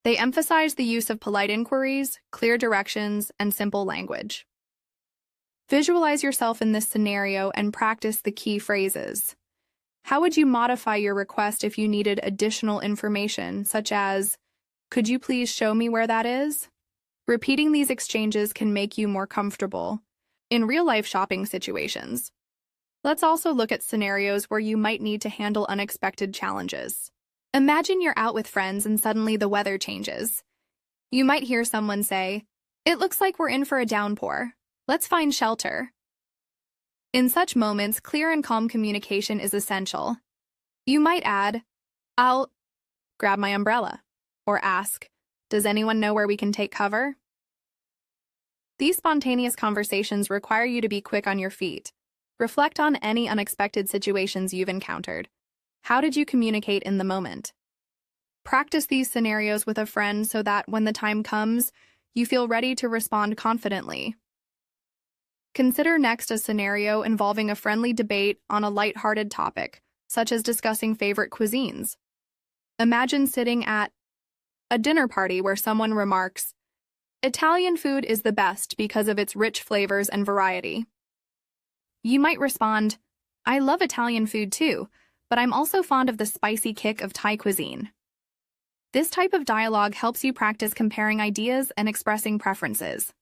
They emphasize the use of polite inquiries, clear directions, and simple language. Visualize yourself in this scenario and practice the key phrases. How would you modify your request if you needed additional information, such as, "Could you please show me where that is?" Repeating these exchanges can make you more comfortable in real-life shopping situations. Let's also look at scenarios where you might need to handle unexpected challenges. Imagine you're out with friends and suddenly the weather changes. You might hear someone say, "It looks like we're in for a downpour. Let's find shelter." In such moments, clear and calm communication is essential. You might add, "I'll grab my umbrella," or ask, "Does anyone know where we can take cover?" These spontaneous conversations require you to be quick on your feet. Reflect on any unexpected situations you've encountered. How did you communicate in the moment? Practice these scenarios with a friend so that when the time comes, you feel ready to respond confidently. Consider next a scenario involving a friendly debate on a lighthearted topic, such as discussing favorite cuisines. Imagine sitting at a dinner party where someone remarks, "Italian food is the best because of its rich flavors and variety." You might respond, "I love Italian food too, but I'm also fond of the spicy kick of Thai cuisine." This type of dialogue helps you practice comparing ideas and expressing preferences.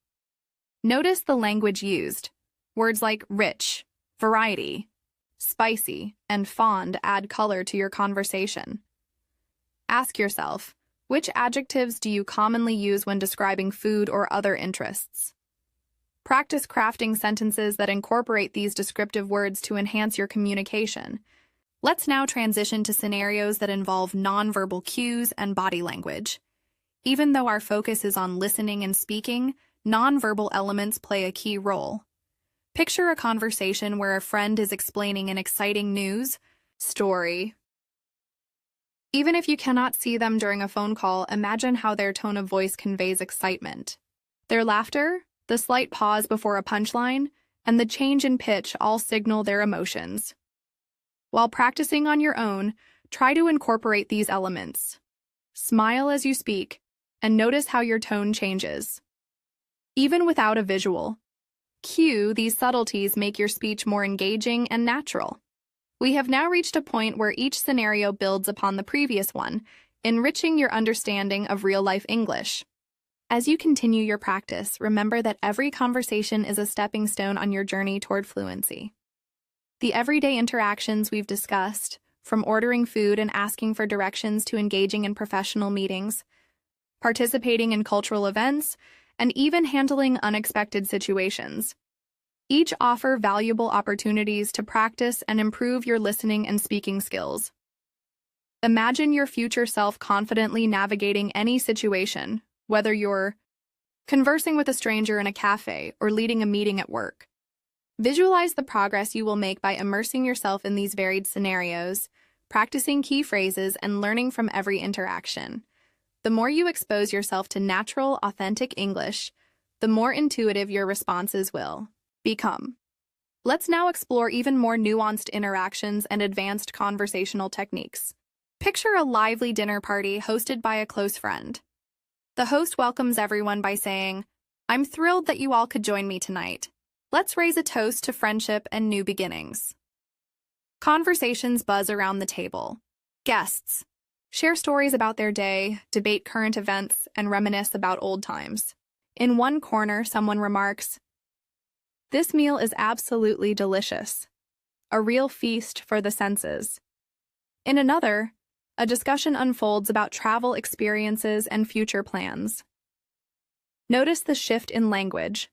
Notice the language used. Words like rich, variety, spicy, and fond add color to your conversation. Ask yourself, which adjectives do you commonly use when describing food or other interests? Practice crafting sentences that incorporate these descriptive words to enhance your communication. Let's now transition to scenarios that involve nonverbal cues and body language. Even though our focus is on listening and speaking, nonverbal elements play a key role. Picture a conversation where a friend is explaining an exciting news story. Even if you cannot see them during a phone call, imagine how their tone of voice conveys excitement. Their laughter, the slight pause before a punchline, and the change in pitch all signal their emotions. While practicing on your own, try to incorporate these elements. Smile as you speak, and notice how your tone changes. Even without a visual cue, these subtleties make your speech more engaging and natural. We have now reached a point where each scenario builds upon the previous one, enriching your understanding of real-life English. As you continue your practice, remember that every conversation is a stepping stone on your journey toward fluency. The everyday interactions we've discussed, from ordering food and asking for directions to engaging in professional meetings, participating in cultural events, and even handling unexpected situations, each offer valuable opportunities to practice and improve your listening and speaking skills. Imagine your future self confidently navigating any situation, whether you're conversing with a stranger in a cafe or leading a meeting at work. Visualize the progress you will make by immersing yourself in these varied scenarios, practicing key phrases, and learning from every interaction. The more you expose yourself to natural, authentic English, the more intuitive your responses will become. Let's now explore even more nuanced interactions and advanced conversational techniques. Picture a lively dinner party hosted by a close friend. The host welcomes everyone by saying, "I'm thrilled that you all could join me tonight. Let's raise a toast to friendship and new beginnings." Conversations buzz around the table. Guests share stories about their day, debate current events, and reminisce about old times. In one corner, someone remarks, "This meal is absolutely delicious. A real feast for the senses." In another, a discussion unfolds about travel experiences and future plans. Notice the shift in language,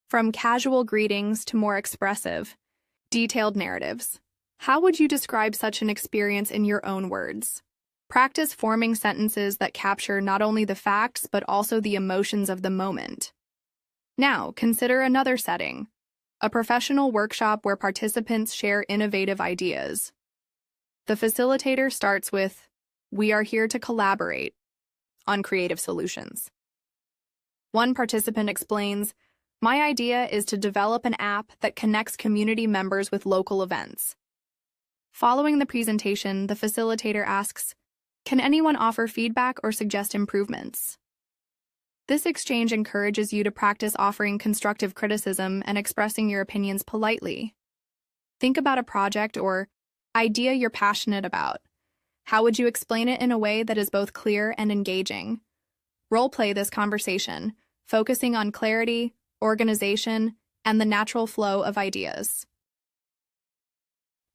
from casual greetings to more expressive, detailed narratives. How would you describe such an experience in your own words? Practice forming sentences that capture not only the facts but also the emotions of the moment. Now, consider another setting, a professional workshop where participants share innovative ideas. The facilitator starts with, "We are here to collaborate on creative solutions." One participant explains, "My idea is to develop an app that connects community members with local events." Following the presentation, the facilitator asks, "Can anyone offer feedback or suggest improvements?" This exchange encourages you to practice offering constructive criticism and expressing your opinions politely. Think about a project or idea you're passionate about. How would you explain it in a way that is both clear and engaging? Role-play this conversation, focusing on clarity, organization, and the natural flow of ideas.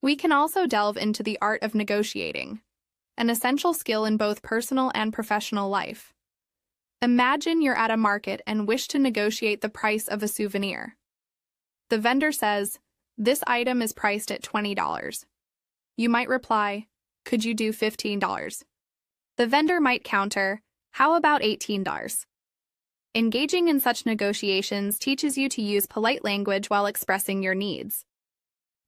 We can also delve into the art of negotiating, an essential skill in both personal and professional life. Imagine you're at a market and wish to negotiate the price of a souvenir. The vendor says, "This item is priced at $20. You might reply, "Could you do $15? The vendor might counter, "How about $18? Engaging in such negotiations teaches you to use polite language while expressing your needs.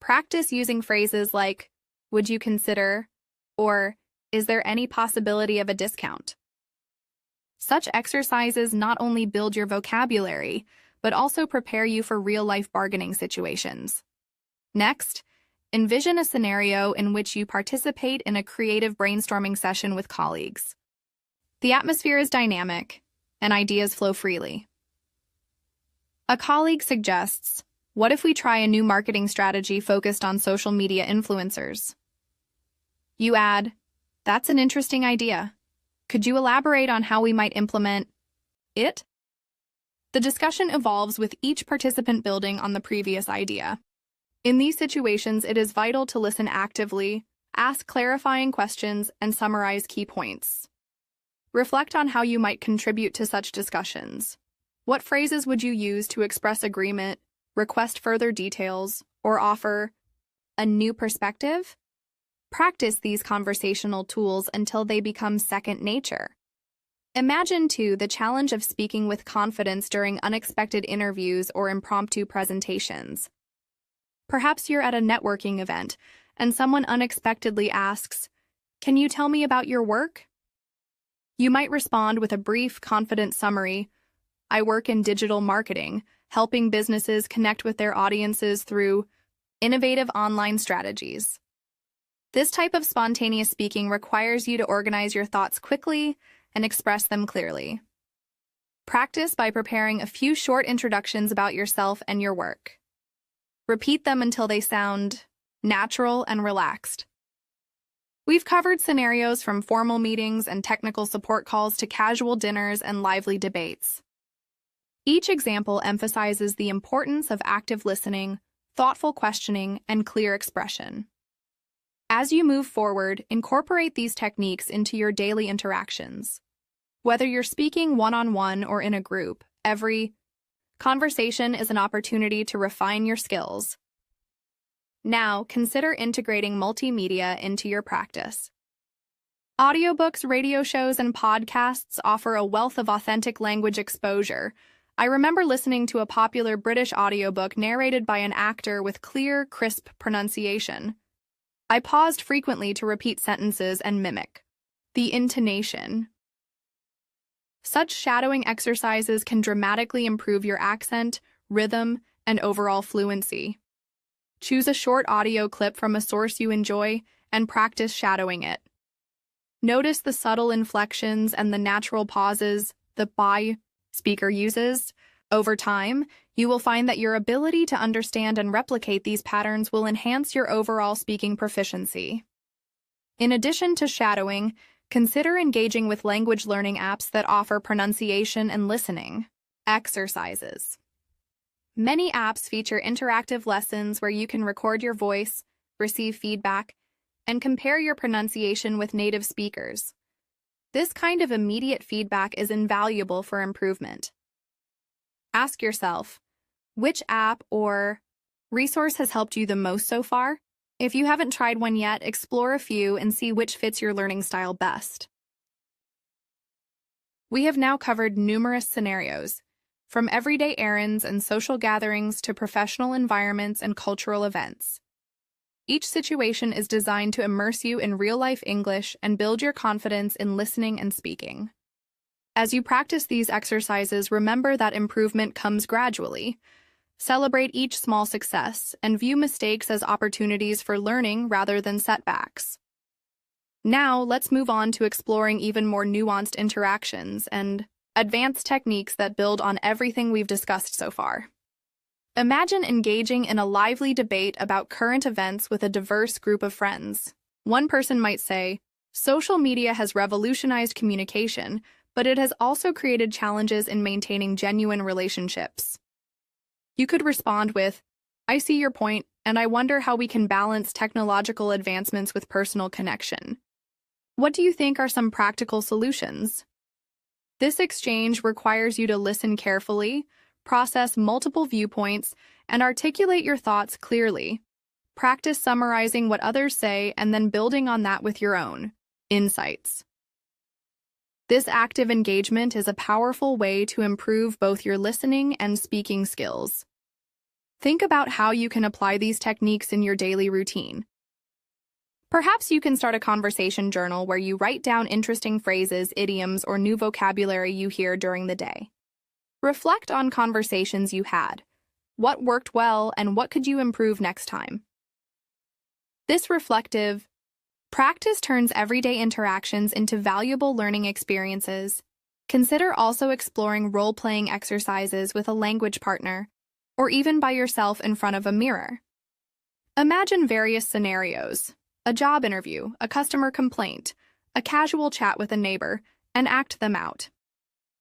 Practice using phrases like, "Would you consider?" or "Is there any possibility of a discount?" Such exercises not only build your vocabulary, but also prepare you for real-life bargaining situations. Next, envision a scenario in which you participate in a creative brainstorming session with colleagues. The atmosphere is dynamic, and ideas flow freely. A colleague suggests, "What if we try a new marketing strategy focused on social media influencers?" You add, "That's an interesting idea. Could you elaborate on how we might implement it?" The discussion evolves with each participant building on the previous idea. In these situations, it is vital to listen actively, ask clarifying questions, and summarize key points. Reflect on how you might contribute to such discussions. What phrases would you use to express agreement, request further details, or offer a new perspective? Practice these conversational tools until they become second nature. Imagine, too, the challenge of speaking with confidence during unexpected interviews or impromptu presentations. Perhaps you're at a networking event and someone unexpectedly asks, "Can you tell me about your work?" You might respond with a brief, confident summary. "I work in digital marketing, helping businesses connect with their audiences through innovative online strategies." This type of spontaneous speaking requires you to organize your thoughts quickly and express them clearly. Practice by preparing a few short introductions about yourself and your work. Repeat them until they sound natural and relaxed. We've covered scenarios from formal meetings and technical support calls to casual dinners and lively debates. Each example emphasizes the importance of active listening, thoughtful questioning, and clear expression. As you move forward, incorporate these techniques into your daily interactions. Whether you're speaking one-on-one or in a group, every conversation is an opportunity to refine your skills. Now, consider integrating multimedia into your practice. Audiobooks, radio shows, and podcasts offer a wealth of authentic language exposure. I remember listening to a popular British audiobook narrated by an actor with clear, crisp pronunciation. I paused frequently to repeat sentences and mimic the intonation. Such shadowing exercises can dramatically improve your accent, rhythm, and overall fluency. Choose a short audio clip from a source you enjoy and practice shadowing it. Notice the subtle inflections and the natural pauses the speaker uses. Over time, you will find that your ability to understand and replicate these patterns will enhance your overall speaking proficiency. In addition to shadowing, consider engaging with language learning apps that offer pronunciation and listening exercises. Many apps feature interactive lessons where you can record your voice, receive feedback, and compare your pronunciation with native speakers. This kind of immediate feedback is invaluable for improvement. Ask yourself, which app or resource has helped you the most so far? If you haven't tried one yet, explore a few and see which fits your learning style best. We have now covered numerous scenarios, from everyday errands and social gatherings to professional environments and cultural events. Each situation is designed to immerse you in real-life English and build your confidence in listening and speaking. As you practice these exercises, remember that improvement comes gradually. Celebrate each small success and view mistakes as opportunities for learning rather than setbacks. Now, let's move on to exploring even more nuanced interactions and advanced techniques that build on everything we've discussed so far. Imagine engaging in a lively debate about current events with a diverse group of friends. One person might say, "Social media has revolutionized communication, but it has also created challenges in maintaining genuine relationships." You could respond with, "I see your point, and I wonder how we can balance technological advancements with personal connection. What do you think are some practical solutions?" This exchange requires you to listen carefully, process multiple viewpoints, and articulate your thoughts clearly. Practice summarizing what others say and then building on that with your own insights. This active engagement is a powerful way to improve both your listening and speaking skills. Think about how you can apply these techniques in your daily routine. Perhaps you can start a conversation journal where you write down interesting phrases, idioms, or new vocabulary you hear during the day. Reflect on conversations you had. What worked well and what could you improve next time? This reflective practice turns everyday interactions into valuable learning experiences. Consider also exploring role-playing exercises with a language partner, or even by yourself in front of a mirror. Imagine various scenarios: a job interview, a customer complaint, a casual chat with a neighbor, and act them out.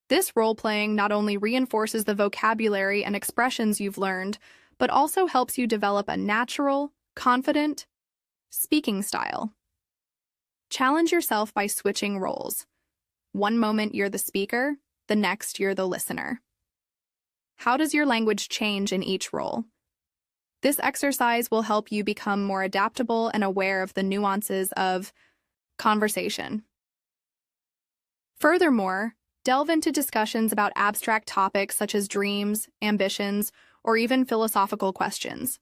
This role-playing not only reinforces the vocabulary and expressions you've learned, but also helps you develop a natural, confident speaking style. Challenge yourself by switching roles. One moment you're the speaker, the next you're the listener. How does your language change in each role? This exercise will help you become more adaptable and aware of the nuances of conversation. Furthermore, Delve into discussions about abstract topics such as dreams, ambitions, or even philosophical questions.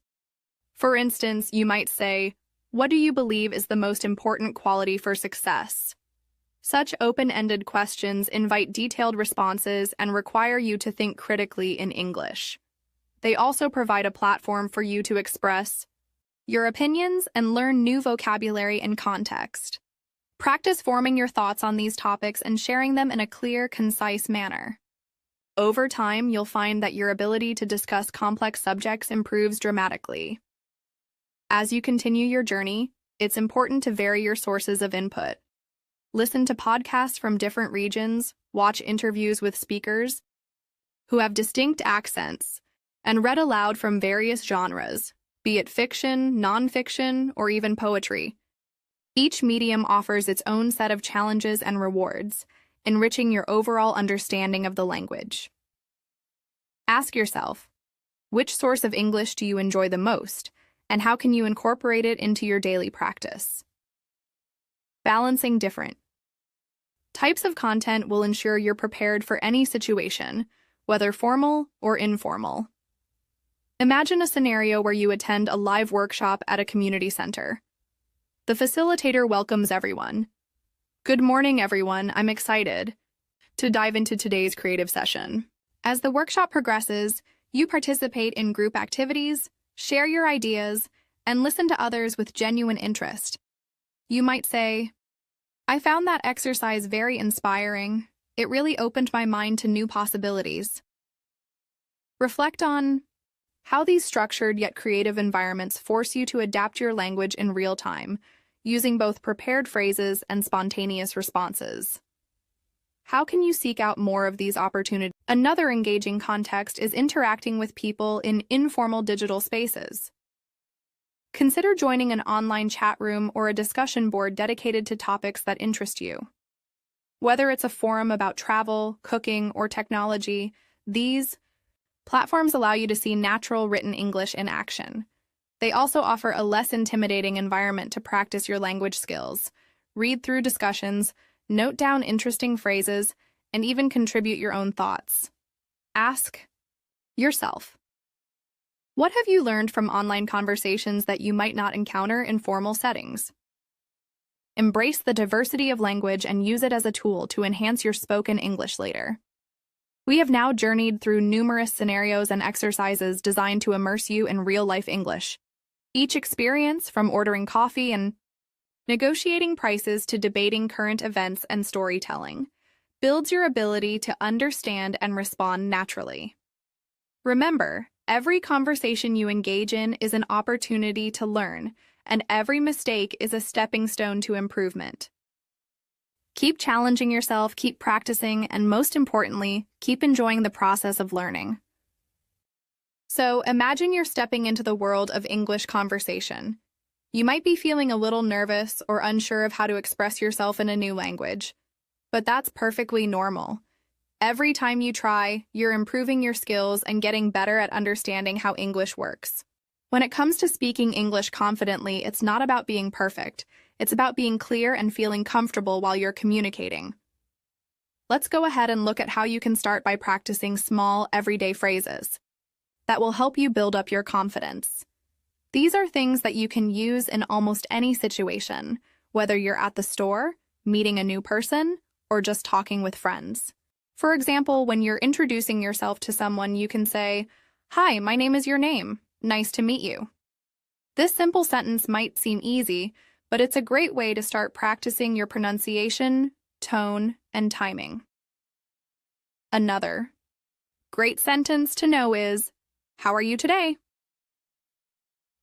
For instance, you might say, "What do you believe is the most important quality for success?" Such open-ended questions invite detailed responses and require you to think critically in English. They also provide a platform for you to express your opinions and learn new vocabulary and context. Practice forming your thoughts on these topics and sharing them in a clear, concise manner. Over time, you'll find that your ability to discuss complex subjects improves dramatically. As you continue your journey, it's important to vary your sources of input. Listen to podcasts from different regions, watch interviews with speakers who have distinct accents, and read aloud from various genres, be it fiction, nonfiction, or even poetry. Each medium offers its own set of challenges and rewards, enriching your overall understanding of the language. Ask yourself, which source of English do you enjoy the most, and how can you incorporate it into your daily practice? Balancing different types of content will ensure you're prepared for any situation, whether formal or informal. Imagine a scenario where you attend a live workshop at a community center. The facilitator welcomes everyone. "Good morning, everyone. I'm excited to dive into today's creative session." As the workshop progresses, you participate in group activities, share your ideas, and listen to others with genuine interest. You might say, "I found that exercise very inspiring. It really opened my mind to new possibilities." Reflect on how these structured yet creative environments force you to adapt your language in real time, using both prepared phrases and spontaneous responses. How can you seek out more of these opportunities? Another engaging context is interacting with people in informal digital spaces. Consider joining an online chat room or a discussion board dedicated to topics that interest you. Whether it's a forum about travel, cooking, or technology, these platforms allow you to see natural written English in action. They also offer a less intimidating environment to practice your language skills, read through discussions, note down interesting phrases, and even contribute your own thoughts. Ask yourself, what have you learned from online conversations that you might not encounter in formal settings? Embrace the diversity of language and use it as a tool to enhance your spoken English later. We have now journeyed through numerous scenarios and exercises designed to immerse you in real-life English. Each experience, from ordering coffee and negotiating prices to debating current events and storytelling, builds your ability to understand and respond naturally. Remember, every conversation you engage in is an opportunity to learn, and every mistake is a stepping stone to improvement. Keep challenging yourself, keep practicing, and most importantly, keep enjoying the process of learning. So, imagine you're stepping into the world of English conversation. You might be feeling a little nervous or unsure of how to express yourself in a new language, but that's perfectly normal. Every time you try, you're improving your skills and getting better at understanding how English works. When it comes to speaking English confidently, it's not about being perfect. It's about being clear and feeling comfortable while you're communicating. Let's go ahead and look at how you can start by practicing small, everyday phrases that will help you build up your confidence. These are things that you can use in almost any situation, whether you're at the store, meeting a new person, or just talking with friends. For example, when you're introducing yourself to someone, you can say, "Hi, my name is your name. Nice to meet you." This simple sentence might seem easy, but it's a great way to start practicing your pronunciation, tone, and timing. Another great sentence to know is, "How are you today?"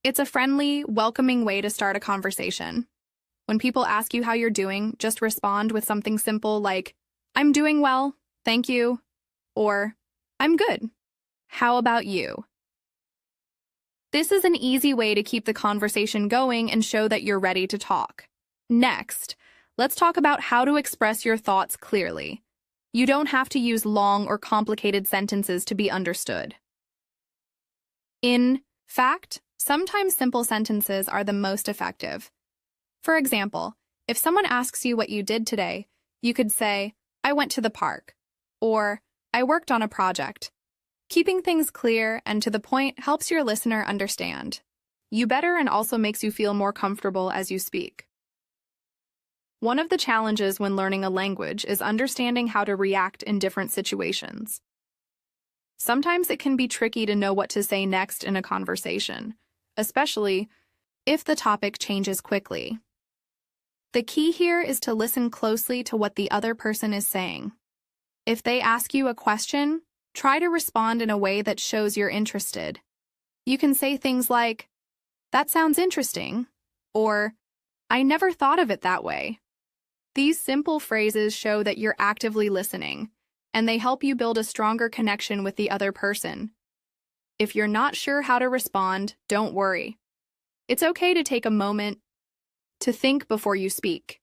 It's a friendly, welcoming way to start a conversation. When people ask you how you're doing, just respond with something simple like, "I'm doing well, thank you," or "I'm good. How about you?" This is an easy way to keep the conversation going and show that you're ready to talk. Next, let's talk about how to express your thoughts clearly. You don't have to use long or complicated sentences to be understood. In fact, sometimes simple sentences are the most effective. For example, if someone asks you what you did today, you could say, "I went to the park," or I worked on a project. Keeping things clear and to the point helps your listener understand you better and also makes you feel more comfortable as you speak. One of the challenges when learning a language is understanding how to react in different situations. Sometimes it can be tricky to know what to say next in a conversation, especially if the topic changes quickly. The key here is to listen closely to what the other person is saying. If they ask you a question, try to respond in a way that shows you're interested. You can say things like, "That sounds interesting," or "I never thought of it that way." These simple phrases show that you're actively listening, and they help you build a stronger connection with the other person. If you're not sure how to respond, don't worry. It's okay to take a moment to think before you speak.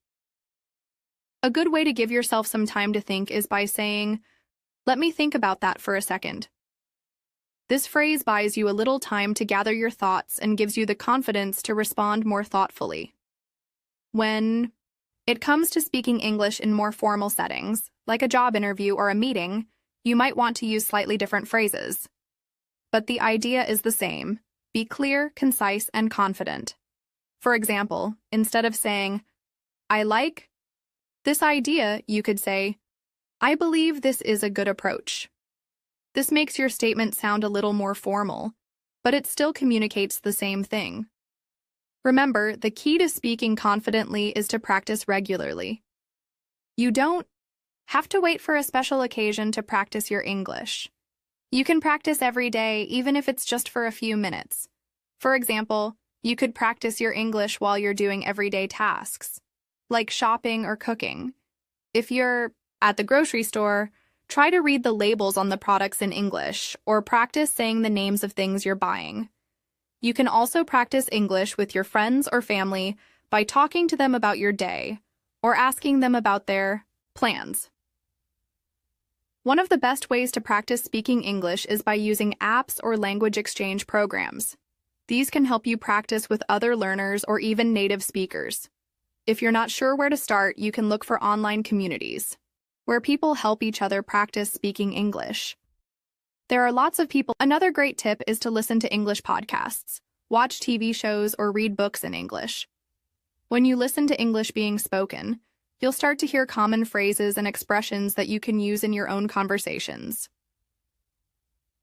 A good way to give yourself some time to think is by saying, "Let me think about that for a second." This phrase buys you a little time to gather your thoughts and gives you the confidence to respond more thoughtfully. When it comes to speaking English in more formal settings, like a job interview or a meeting, you might want to use slightly different phrases. But the idea is the same. Be clear, concise, and confident. For example, instead of saying, "I like this idea," you could say, "I believe this is a good approach." This makes your statement sound a little more formal, but it still communicates the same thing. Remember, the key to speaking confidently is to practice regularly. You don't have to wait for a special occasion to practice your English. You can practice every day, even if it's just for a few minutes. For example, you could practice your English while you're doing everyday tasks, like shopping or cooking. If you're at the grocery store, try to read the labels on the products in English, or practice saying the names of things you're buying. You can also practice English with your friends or family by talking to them about your day, or asking them about their plans. One of the best ways to practice speaking English is by using apps or language exchange programs. These can help you practice with other learners or even native speakers. If you're not sure where to start, you can look for online communities, where people help each other practice speaking English. There are lots of people. Another great tip is to listen to English podcasts, watch TV shows, or read books in English. When you listen to English being spoken, you'll start to hear common phrases and expressions that you can use in your own conversations.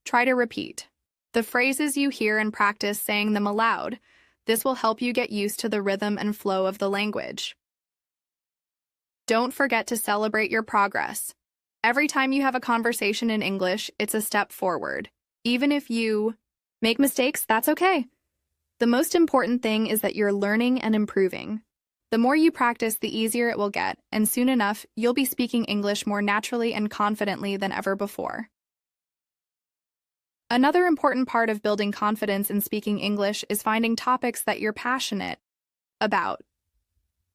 Try to repeat the phrases you hear and practice saying them aloud. This will help you get used to the rhythm and flow of the language. Don't forget to celebrate your progress. Every time you have a conversation in English, it's a step forward. Even if you make mistakes, that's okay. The most important thing is that you're learning and improving. The more you practice, the easier it will get, and soon enough, you'll be speaking English more naturally and confidently than ever before. Another important part of building confidence in speaking English is finding topics that you're passionate about.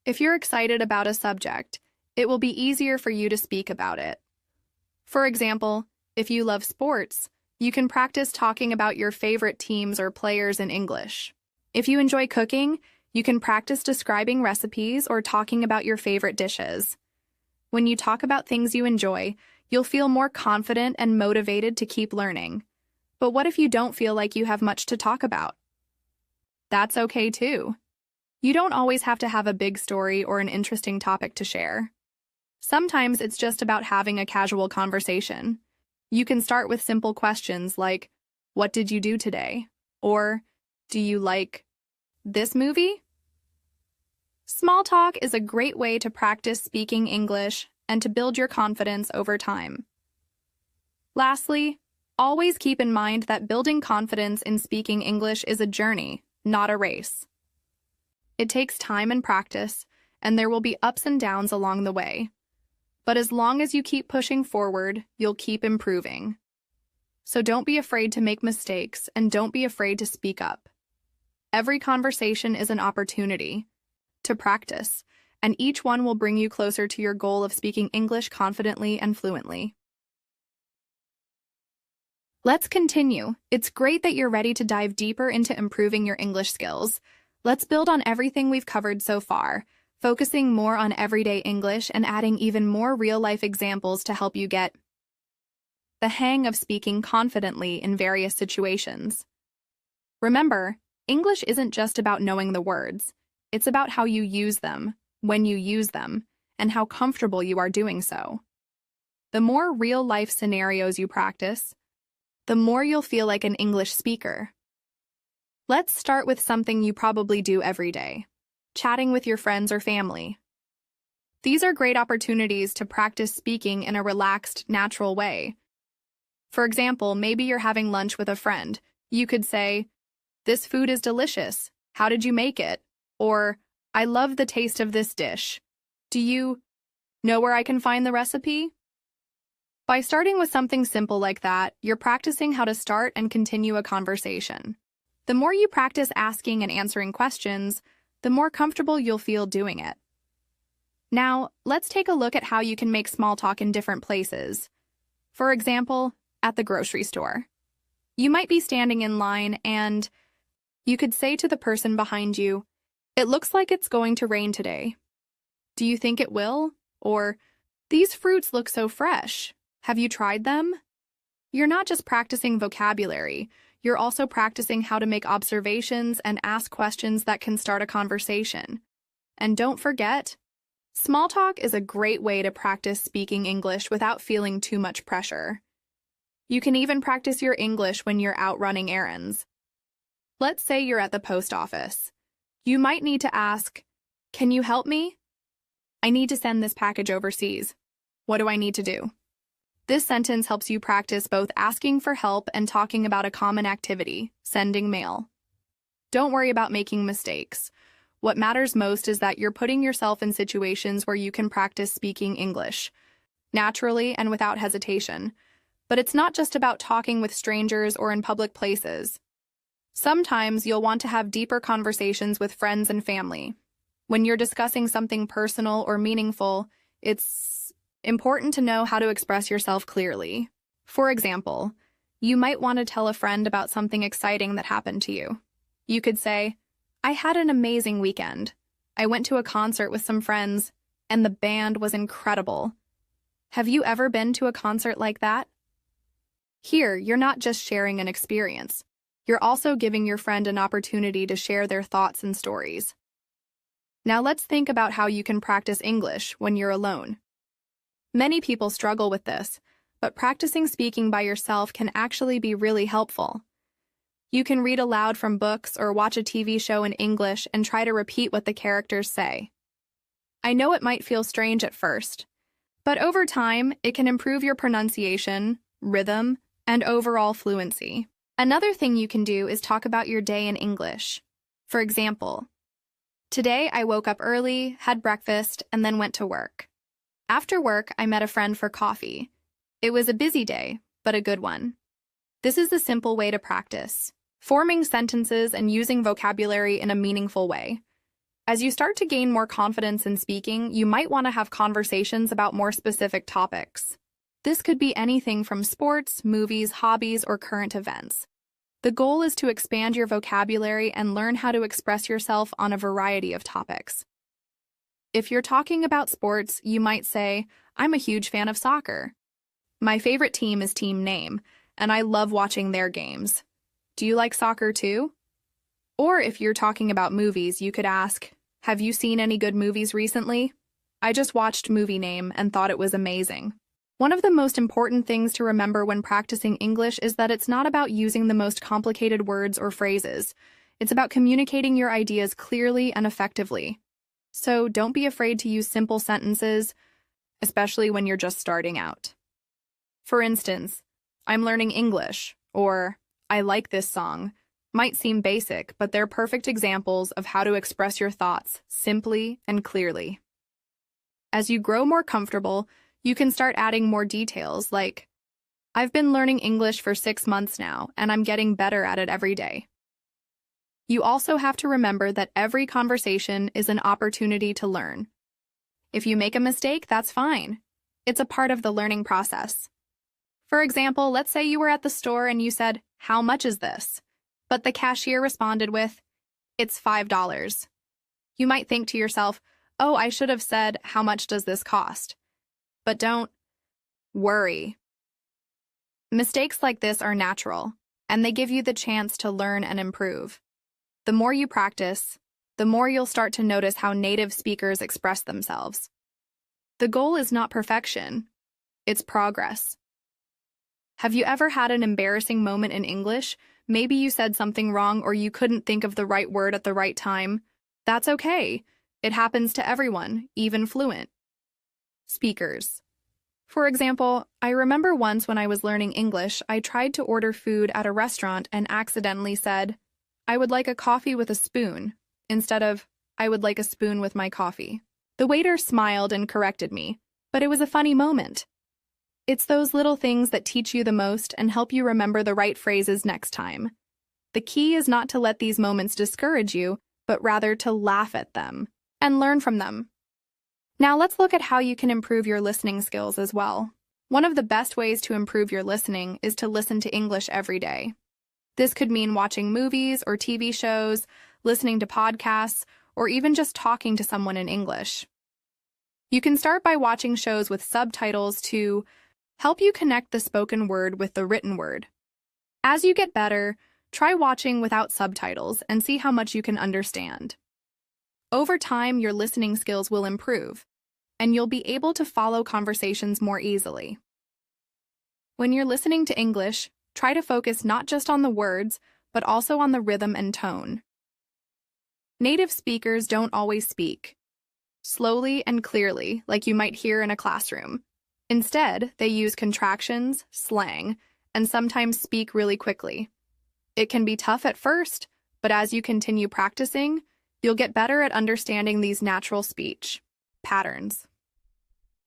If you're excited about a subject, it will be easier for you to speak about it. For example, if you love sports, you can practice talking about your favorite teams or players in English. If you enjoy cooking, you can practice describing recipes or talking about your favorite dishes. When you talk about things you enjoy, you'll feel more confident and motivated to keep learning. But what if you don't feel like you have much to talk about? That's okay too. You don't always have to have a big story or an interesting topic to share. Sometimes it's just about having a casual conversation. You can start with simple questions like, "What did you do today?" Or, "Do you like this movie?" Small talk is a great way to practice speaking English and to build your confidence over time. Lastly, always keep in mind that building confidence in speaking English is a journey, not a race. It takes time and practice, and there will be ups and downs along the way. But as long as you keep pushing forward, you'll keep improving. So don't be afraid to make mistakes, and don't be afraid to speak up. Every conversation is an opportunity to practice, and each one will bring you closer to your goal of speaking English confidently and fluently. Let's continue. It's great that you're ready to dive deeper into improving your English skills. Let's build on everything we've covered so far, focusing more on everyday English and adding even more real-life examples to help you get the hang of speaking confidently in various situations. Remember, English isn't just about knowing the words. It's about how you use them, when you use them, and how comfortable you are doing so. The more real-life scenarios you practice, the more you'll feel like an English speaker. Let's start with something you probably do every day: chatting with your friends or family. These are great opportunities to practice speaking in a relaxed, natural way. For example, maybe you're having lunch with a friend. You could say, "This food is delicious. How did you make it?" Or, "I love the taste of this dish. Do you know where I can find the recipe?" By starting with something simple like that, you're practicing how to start and continue a conversation. The more you practice asking and answering questions, the more comfortable you'll feel doing it. Now, let's take a look at how you can make small talk in different places. For example, at the grocery store. You might be standing in line and you could say to the person behind you, "It looks like it's going to rain today. Do you think it will?" Or, "These fruits look so fresh. Have you tried them?" You're not just practicing vocabulary, you're also practicing how to make observations and ask questions that can start a conversation. And don't forget, small talk is a great way to practice speaking English without feeling too much pressure. You can even practice your English when you're out running errands. Let's say you're at the post office. You might need to ask, "Can you help me? I need to send this package overseas. What do I need to do?" This sentence helps you practice both asking for help and talking about a common activity, sending mail. Don't worry about making mistakes. What matters most is that you're putting yourself in situations where you can practice speaking English, naturally and without hesitation. But it's not just about talking with strangers or in public places. Sometimes you'll want to have deeper conversations with friends and family. When you're discussing something personal or meaningful, it's important to know how to express yourself clearly. For example, you might want to tell a friend about something exciting that happened to you. You could say, "I had an amazing weekend. I went to a concert with some friends, and the band was incredible. Have you ever been to a concert like that?" Here, you're not just sharing an experience. You're also giving your friend an opportunity to share their thoughts and stories. Now let's think about how you can practice English when you're alone. Many people struggle with this, but practicing speaking by yourself can actually be really helpful. You can read aloud from books or watch a TV show in English and try to repeat what the characters say. I know it might feel strange at first, but over time, it can improve your pronunciation, rhythm, and overall fluency. Another thing you can do is talk about your day in English. For example, "Today I woke up early, had breakfast, and then went to work. After work, I met a friend for coffee. It was a busy day, but a good one." This is the simple way to practice, forming sentences and using vocabulary in a meaningful way. As you start to gain more confidence in speaking, you might want to have conversations about more specific topics. This could be anything from sports, movies, hobbies, or current events. The goal is to expand your vocabulary and learn how to express yourself on a variety of topics. If you're talking about sports, you might say, "I'm a huge fan of soccer. My favorite team is Team Name, and I love watching their games. Do you like soccer too?" Or if you're talking about movies, you could ask, "Have you seen any good movies recently? I just watched Movie Name and thought it was amazing." One of the most important things to remember when practicing English is that it's not about using the most complicated words or phrases. It's about communicating your ideas clearly and effectively. So don't be afraid to use simple sentences, especially when you're just starting out. For instance, "I'm learning English," or "I like this song," might seem basic, but they're perfect examples of how to express your thoughts simply and clearly. As you grow more comfortable, you can start adding more details like, "I've been learning English for 6 months now, and I'm getting better at it every day." You also have to remember that every conversation is an opportunity to learn. If you make a mistake, that's fine. It's a part of the learning process. For example, let's say you were at the store and you said, "How much is this?" But the cashier responded with, "It's $5. You might think to yourself, "Oh, I should have said, 'How much does this cost?'" But don't worry. Mistakes like this are natural, and they give you the chance to learn and improve. The more you practice, the more you'll start to notice how native speakers express themselves. The goal is not perfection, it's progress. Have you ever had an embarrassing moment in English? Maybe you said something wrong or you couldn't think of the right word at the right time. That's okay. It happens to everyone, even fluent speakers. For example, I remember once when I was learning English, I tried to order food at a restaurant and accidentally said, "I would like a coffee with a spoon," instead of, "I would like a spoon with my coffee." The waiter smiled and corrected me, but it was a funny moment. It's those little things that teach you the most and help you remember the right phrases next time. The key is not to let these moments discourage you, but rather to laugh at them and learn from them. Now let's look at how you can improve your listening skills as well. One of the best ways to improve your listening is to listen to English every day. This could mean watching movies or TV shows, listening to podcasts, or even just talking to someone in English. You can start by watching shows with subtitles to help you connect the spoken word with the written word. As you get better, try watching without subtitles and see how much you can understand. Over time, your listening skills will improve, and you'll be able to follow conversations more easily. When you're listening to English, try to focus not just on the words, but also on the rhythm and tone. Native speakers don't always speak slowly and clearly like you might hear in a classroom. Instead, they use contractions, slang, and sometimes speak really quickly. It can be tough at first, but as you continue practicing, you'll get better at understanding these natural speech patterns.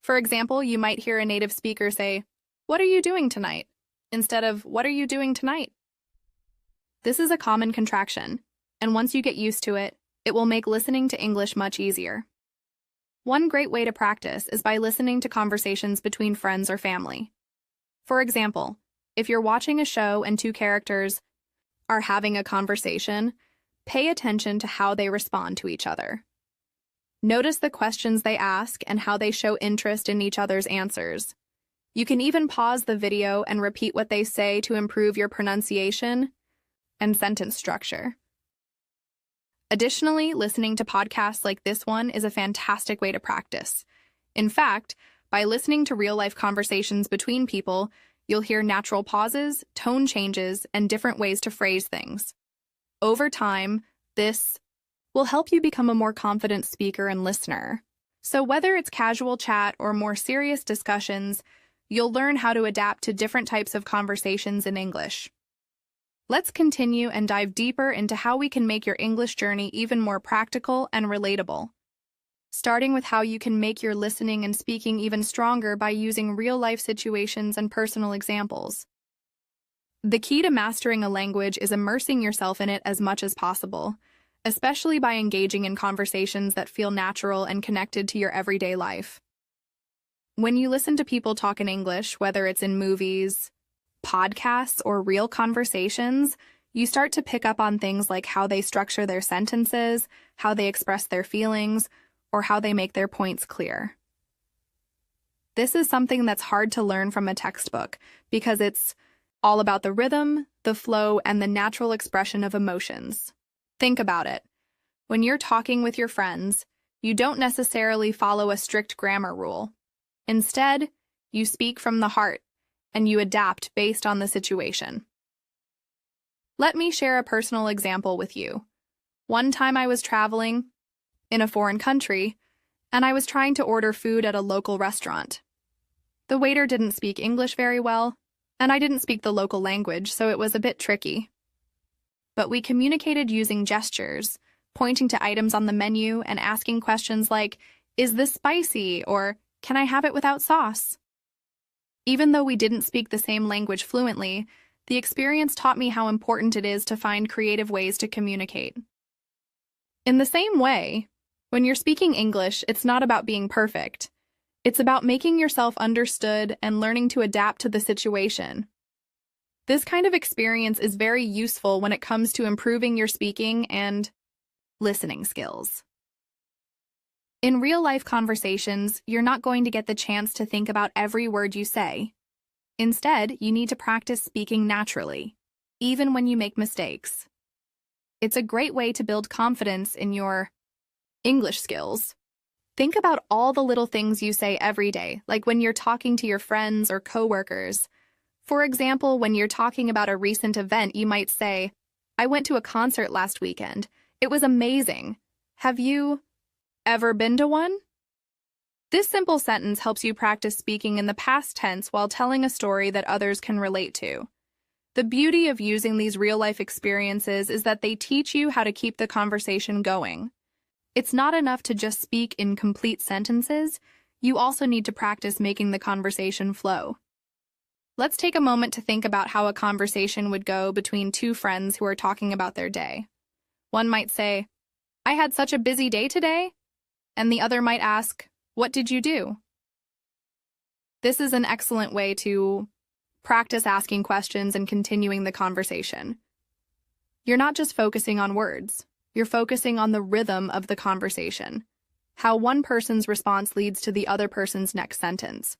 For example, you might hear a native speaker say, "What are you doing tonight?" instead of, "What are you doing tonight?" This is a common contraction, and once you get used to it, it will make listening to English much easier. One great way to practice is by listening to conversations between friends or family. For example, if you're watching a show and two characters are having a conversation, pay attention to how they respond to each other. Notice the questions they ask and how they show interest in each other's answers. You can even pause the video and repeat what they say to improve your pronunciation and sentence structure. Additionally, listening to podcasts like this one is a fantastic way to practice. In fact, by listening to real-life conversations between people, you'll hear natural pauses, tone changes, and different ways to phrase things. Over time, this will help you become a more confident speaker and listener. So whether it's casual chat or more serious discussions, you'll learn how to adapt to different types of conversations in English. Let's continue and dive deeper into how we can make your English journey even more practical and relatable. Starting with how you can make your listening and speaking even stronger by using real-life situations and personal examples. The key to mastering a language is immersing yourself in it as much as possible, especially by engaging in conversations that feel natural and connected to your everyday life. When you listen to people talk in English, whether it's in movies, podcasts, or real conversations, you start to pick up on things like how they structure their sentences, how they express their feelings, or how they make their points clear. This is something that's hard to learn from a textbook because it's all about the rhythm, the flow, and the natural expression of emotions. Think about it. When you're talking with your friends, you don't necessarily follow a strict grammar rule. Instead, you speak from the heart, and you adapt based on the situation. Let me share a personal example with you. One time I was traveling in a foreign country, and I was trying to order food at a local restaurant. The waiter didn't speak English very well, and I didn't speak the local language, so it was a bit tricky. But we communicated using gestures, pointing to items on the menu and asking questions like, "Is this spicy?" or "Can I have it without sauce?" Even though we didn't speak the same language fluently, the experience taught me how important it is to find creative ways to communicate. In the same way, when you're speaking English, it's not about being perfect. It's about making yourself understood and learning to adapt to the situation. This kind of experience is very useful when it comes to improving your speaking and listening skills. In real-life conversations, you're not going to get the chance to think about every word you say. Instead, you need to practice speaking naturally, even when you make mistakes. It's a great way to build confidence in your English skills. Think about all the little things you say every day, like when you're talking to your friends or coworkers. For example, when you're talking about a recent event, you might say, "I went to a concert last weekend. It was amazing. Have you ever been to one?" This simple sentence helps you practice speaking in the past tense while telling a story that others can relate to. The beauty of using these real-life experiences is that they teach you how to keep the conversation going. It's not enough to just speak in complete sentences. You also need to practice making the conversation flow. Let's take a moment to think about how a conversation would go between two friends who are talking about their day. One might say, "I had such a busy day today," and the other might ask, "What did you do?" This is an excellent way to practice asking questions and continuing the conversation. You're not just focusing on words, you're focusing on the rhythm of the conversation, how one person's response leads to the other person's next sentence.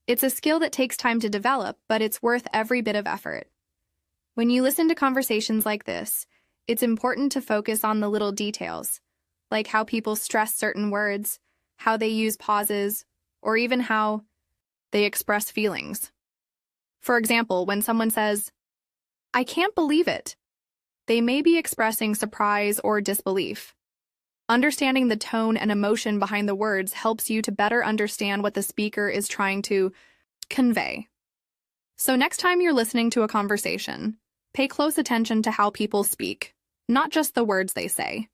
It's a skill that takes time to develop, but it's worth every bit of effort. When you listen to conversations like this, it's important to focus on the little details, like how people stress certain words, how they use pauses, or even how they express feelings. For example, when someone says, "I can't believe it," they may be expressing surprise or disbelief. Understanding the tone and emotion behind the words helps you to better understand what the speaker is trying to convey. So next time you're listening to a conversation, pay close attention to how people speak, not just the words they say.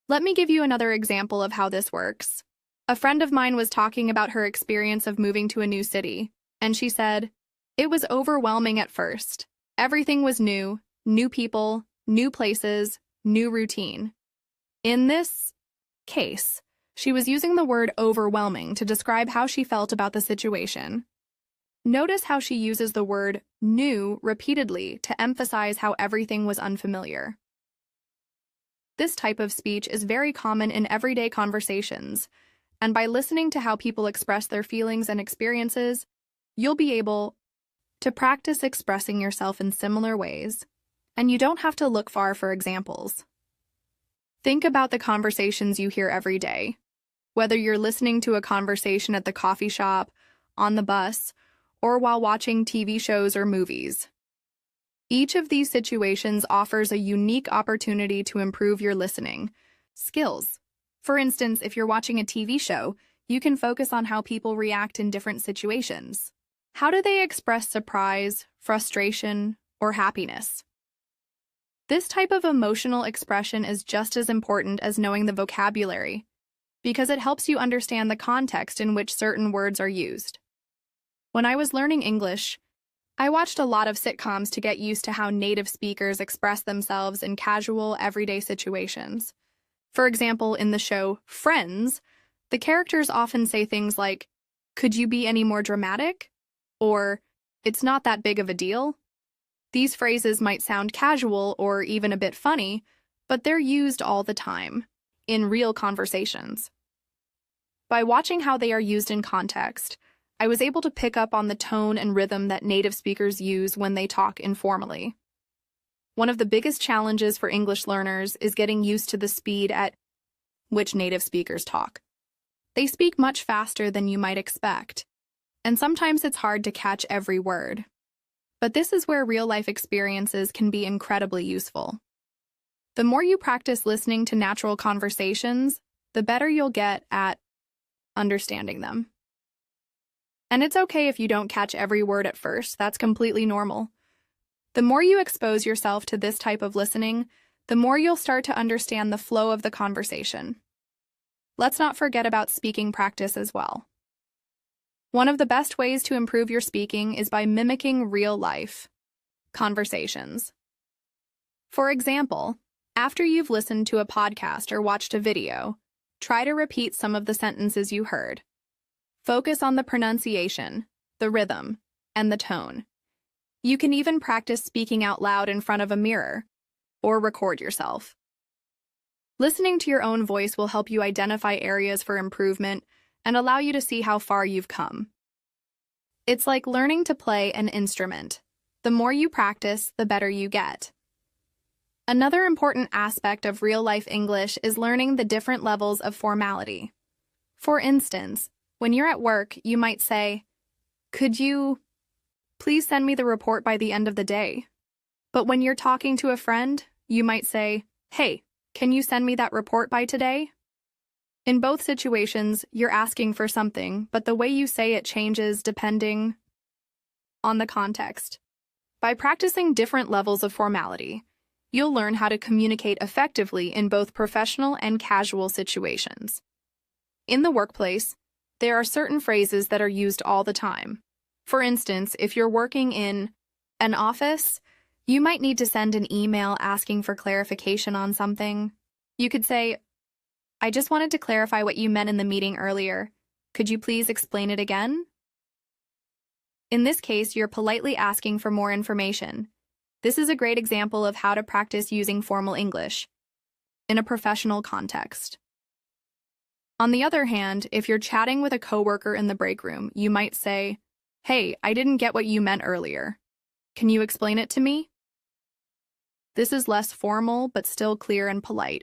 Let me give you another example of how this works. A friend of mine was talking about her experience of moving to a new city, and she said, "It was overwhelming at first. Everything was new, new people, new places, new routine." In this case, she was using the word overwhelming to describe how she felt about the situation. Notice how she uses the word new repeatedly to emphasize how everything was unfamiliar. This type of speech is very common in everyday conversations, and by listening to how people express their feelings and experiences, you'll be able to practice expressing yourself in similar ways, and you don't have to look far for examples. Think about the conversations you hear every day, whether you're listening to a conversation at the coffee shop, on the bus, or while watching TV shows or movies. Each of these situations offers a unique opportunity to improve your listening skills. For instance, if you're watching a TV show, you can focus on how people react in different situations. How do they express surprise, frustration, or happiness? This type of emotional expression is just as important as knowing the vocabulary, because it helps you understand the context in which certain words are used. When I was learning English, I watched a lot of sitcoms to get used to how native speakers express themselves in casual, everyday situations. For example, in the show Friends, the characters often say things like, "Could you be any more dramatic?" or "It's not that big of a deal." These phrases might sound casual or even a bit funny, but they're used all the time, in real conversations. By watching how they are used in context, I was able to pick up on the tone and rhythm that native speakers use when they talk informally. One of the biggest challenges for English learners is getting used to the speed at which native speakers talk. They speak much faster than you might expect, and sometimes it's hard to catch every word. But this is where real-life experiences can be incredibly useful. The more you practice listening to natural conversations, the better you'll get at understanding them. And it's okay if you don't catch every word at first. That's completely normal. The more you expose yourself to this type of listening, the more you'll start to understand the flow of the conversation. Let's not forget about speaking practice as well. One of the best ways to improve your speaking is by mimicking real-life conversations. For example, after you've listened to a podcast or watched a video, try to repeat some of the sentences you heard. Focus on the pronunciation, the rhythm, and the tone. You can even practice speaking out loud in front of a mirror, or record yourself. Listening to your own voice will help you identify areas for improvement and allow you to see how far you've come. It's like learning to play an instrument. The more you practice, the better you get. Another important aspect of real-life English is learning the different levels of formality. For instance, when you're at work, you might say, "Could you please send me the report by the end of the day?" But when you're talking to a friend, you might say, "Hey, can you send me that report by today?" In both situations, you're asking for something, but the way you say it changes depending on the context. By practicing different levels of formality, you'll learn how to communicate effectively in both professional and casual situations. In the workplace, there are certain phrases that are used all the time. For instance, if you're working in an office, you might need to send an email asking for clarification on something. You could say, "I just wanted to clarify what you meant in the meeting earlier. Could you please explain it again?" In this case, you're politely asking for more information. This is a great example of how to practice using formal English in a professional context. On the other hand, if you're chatting with a coworker in the break room, you might say, "Hey, I didn't get what you meant earlier. Can you explain it to me?" This is less formal, but still clear and polite.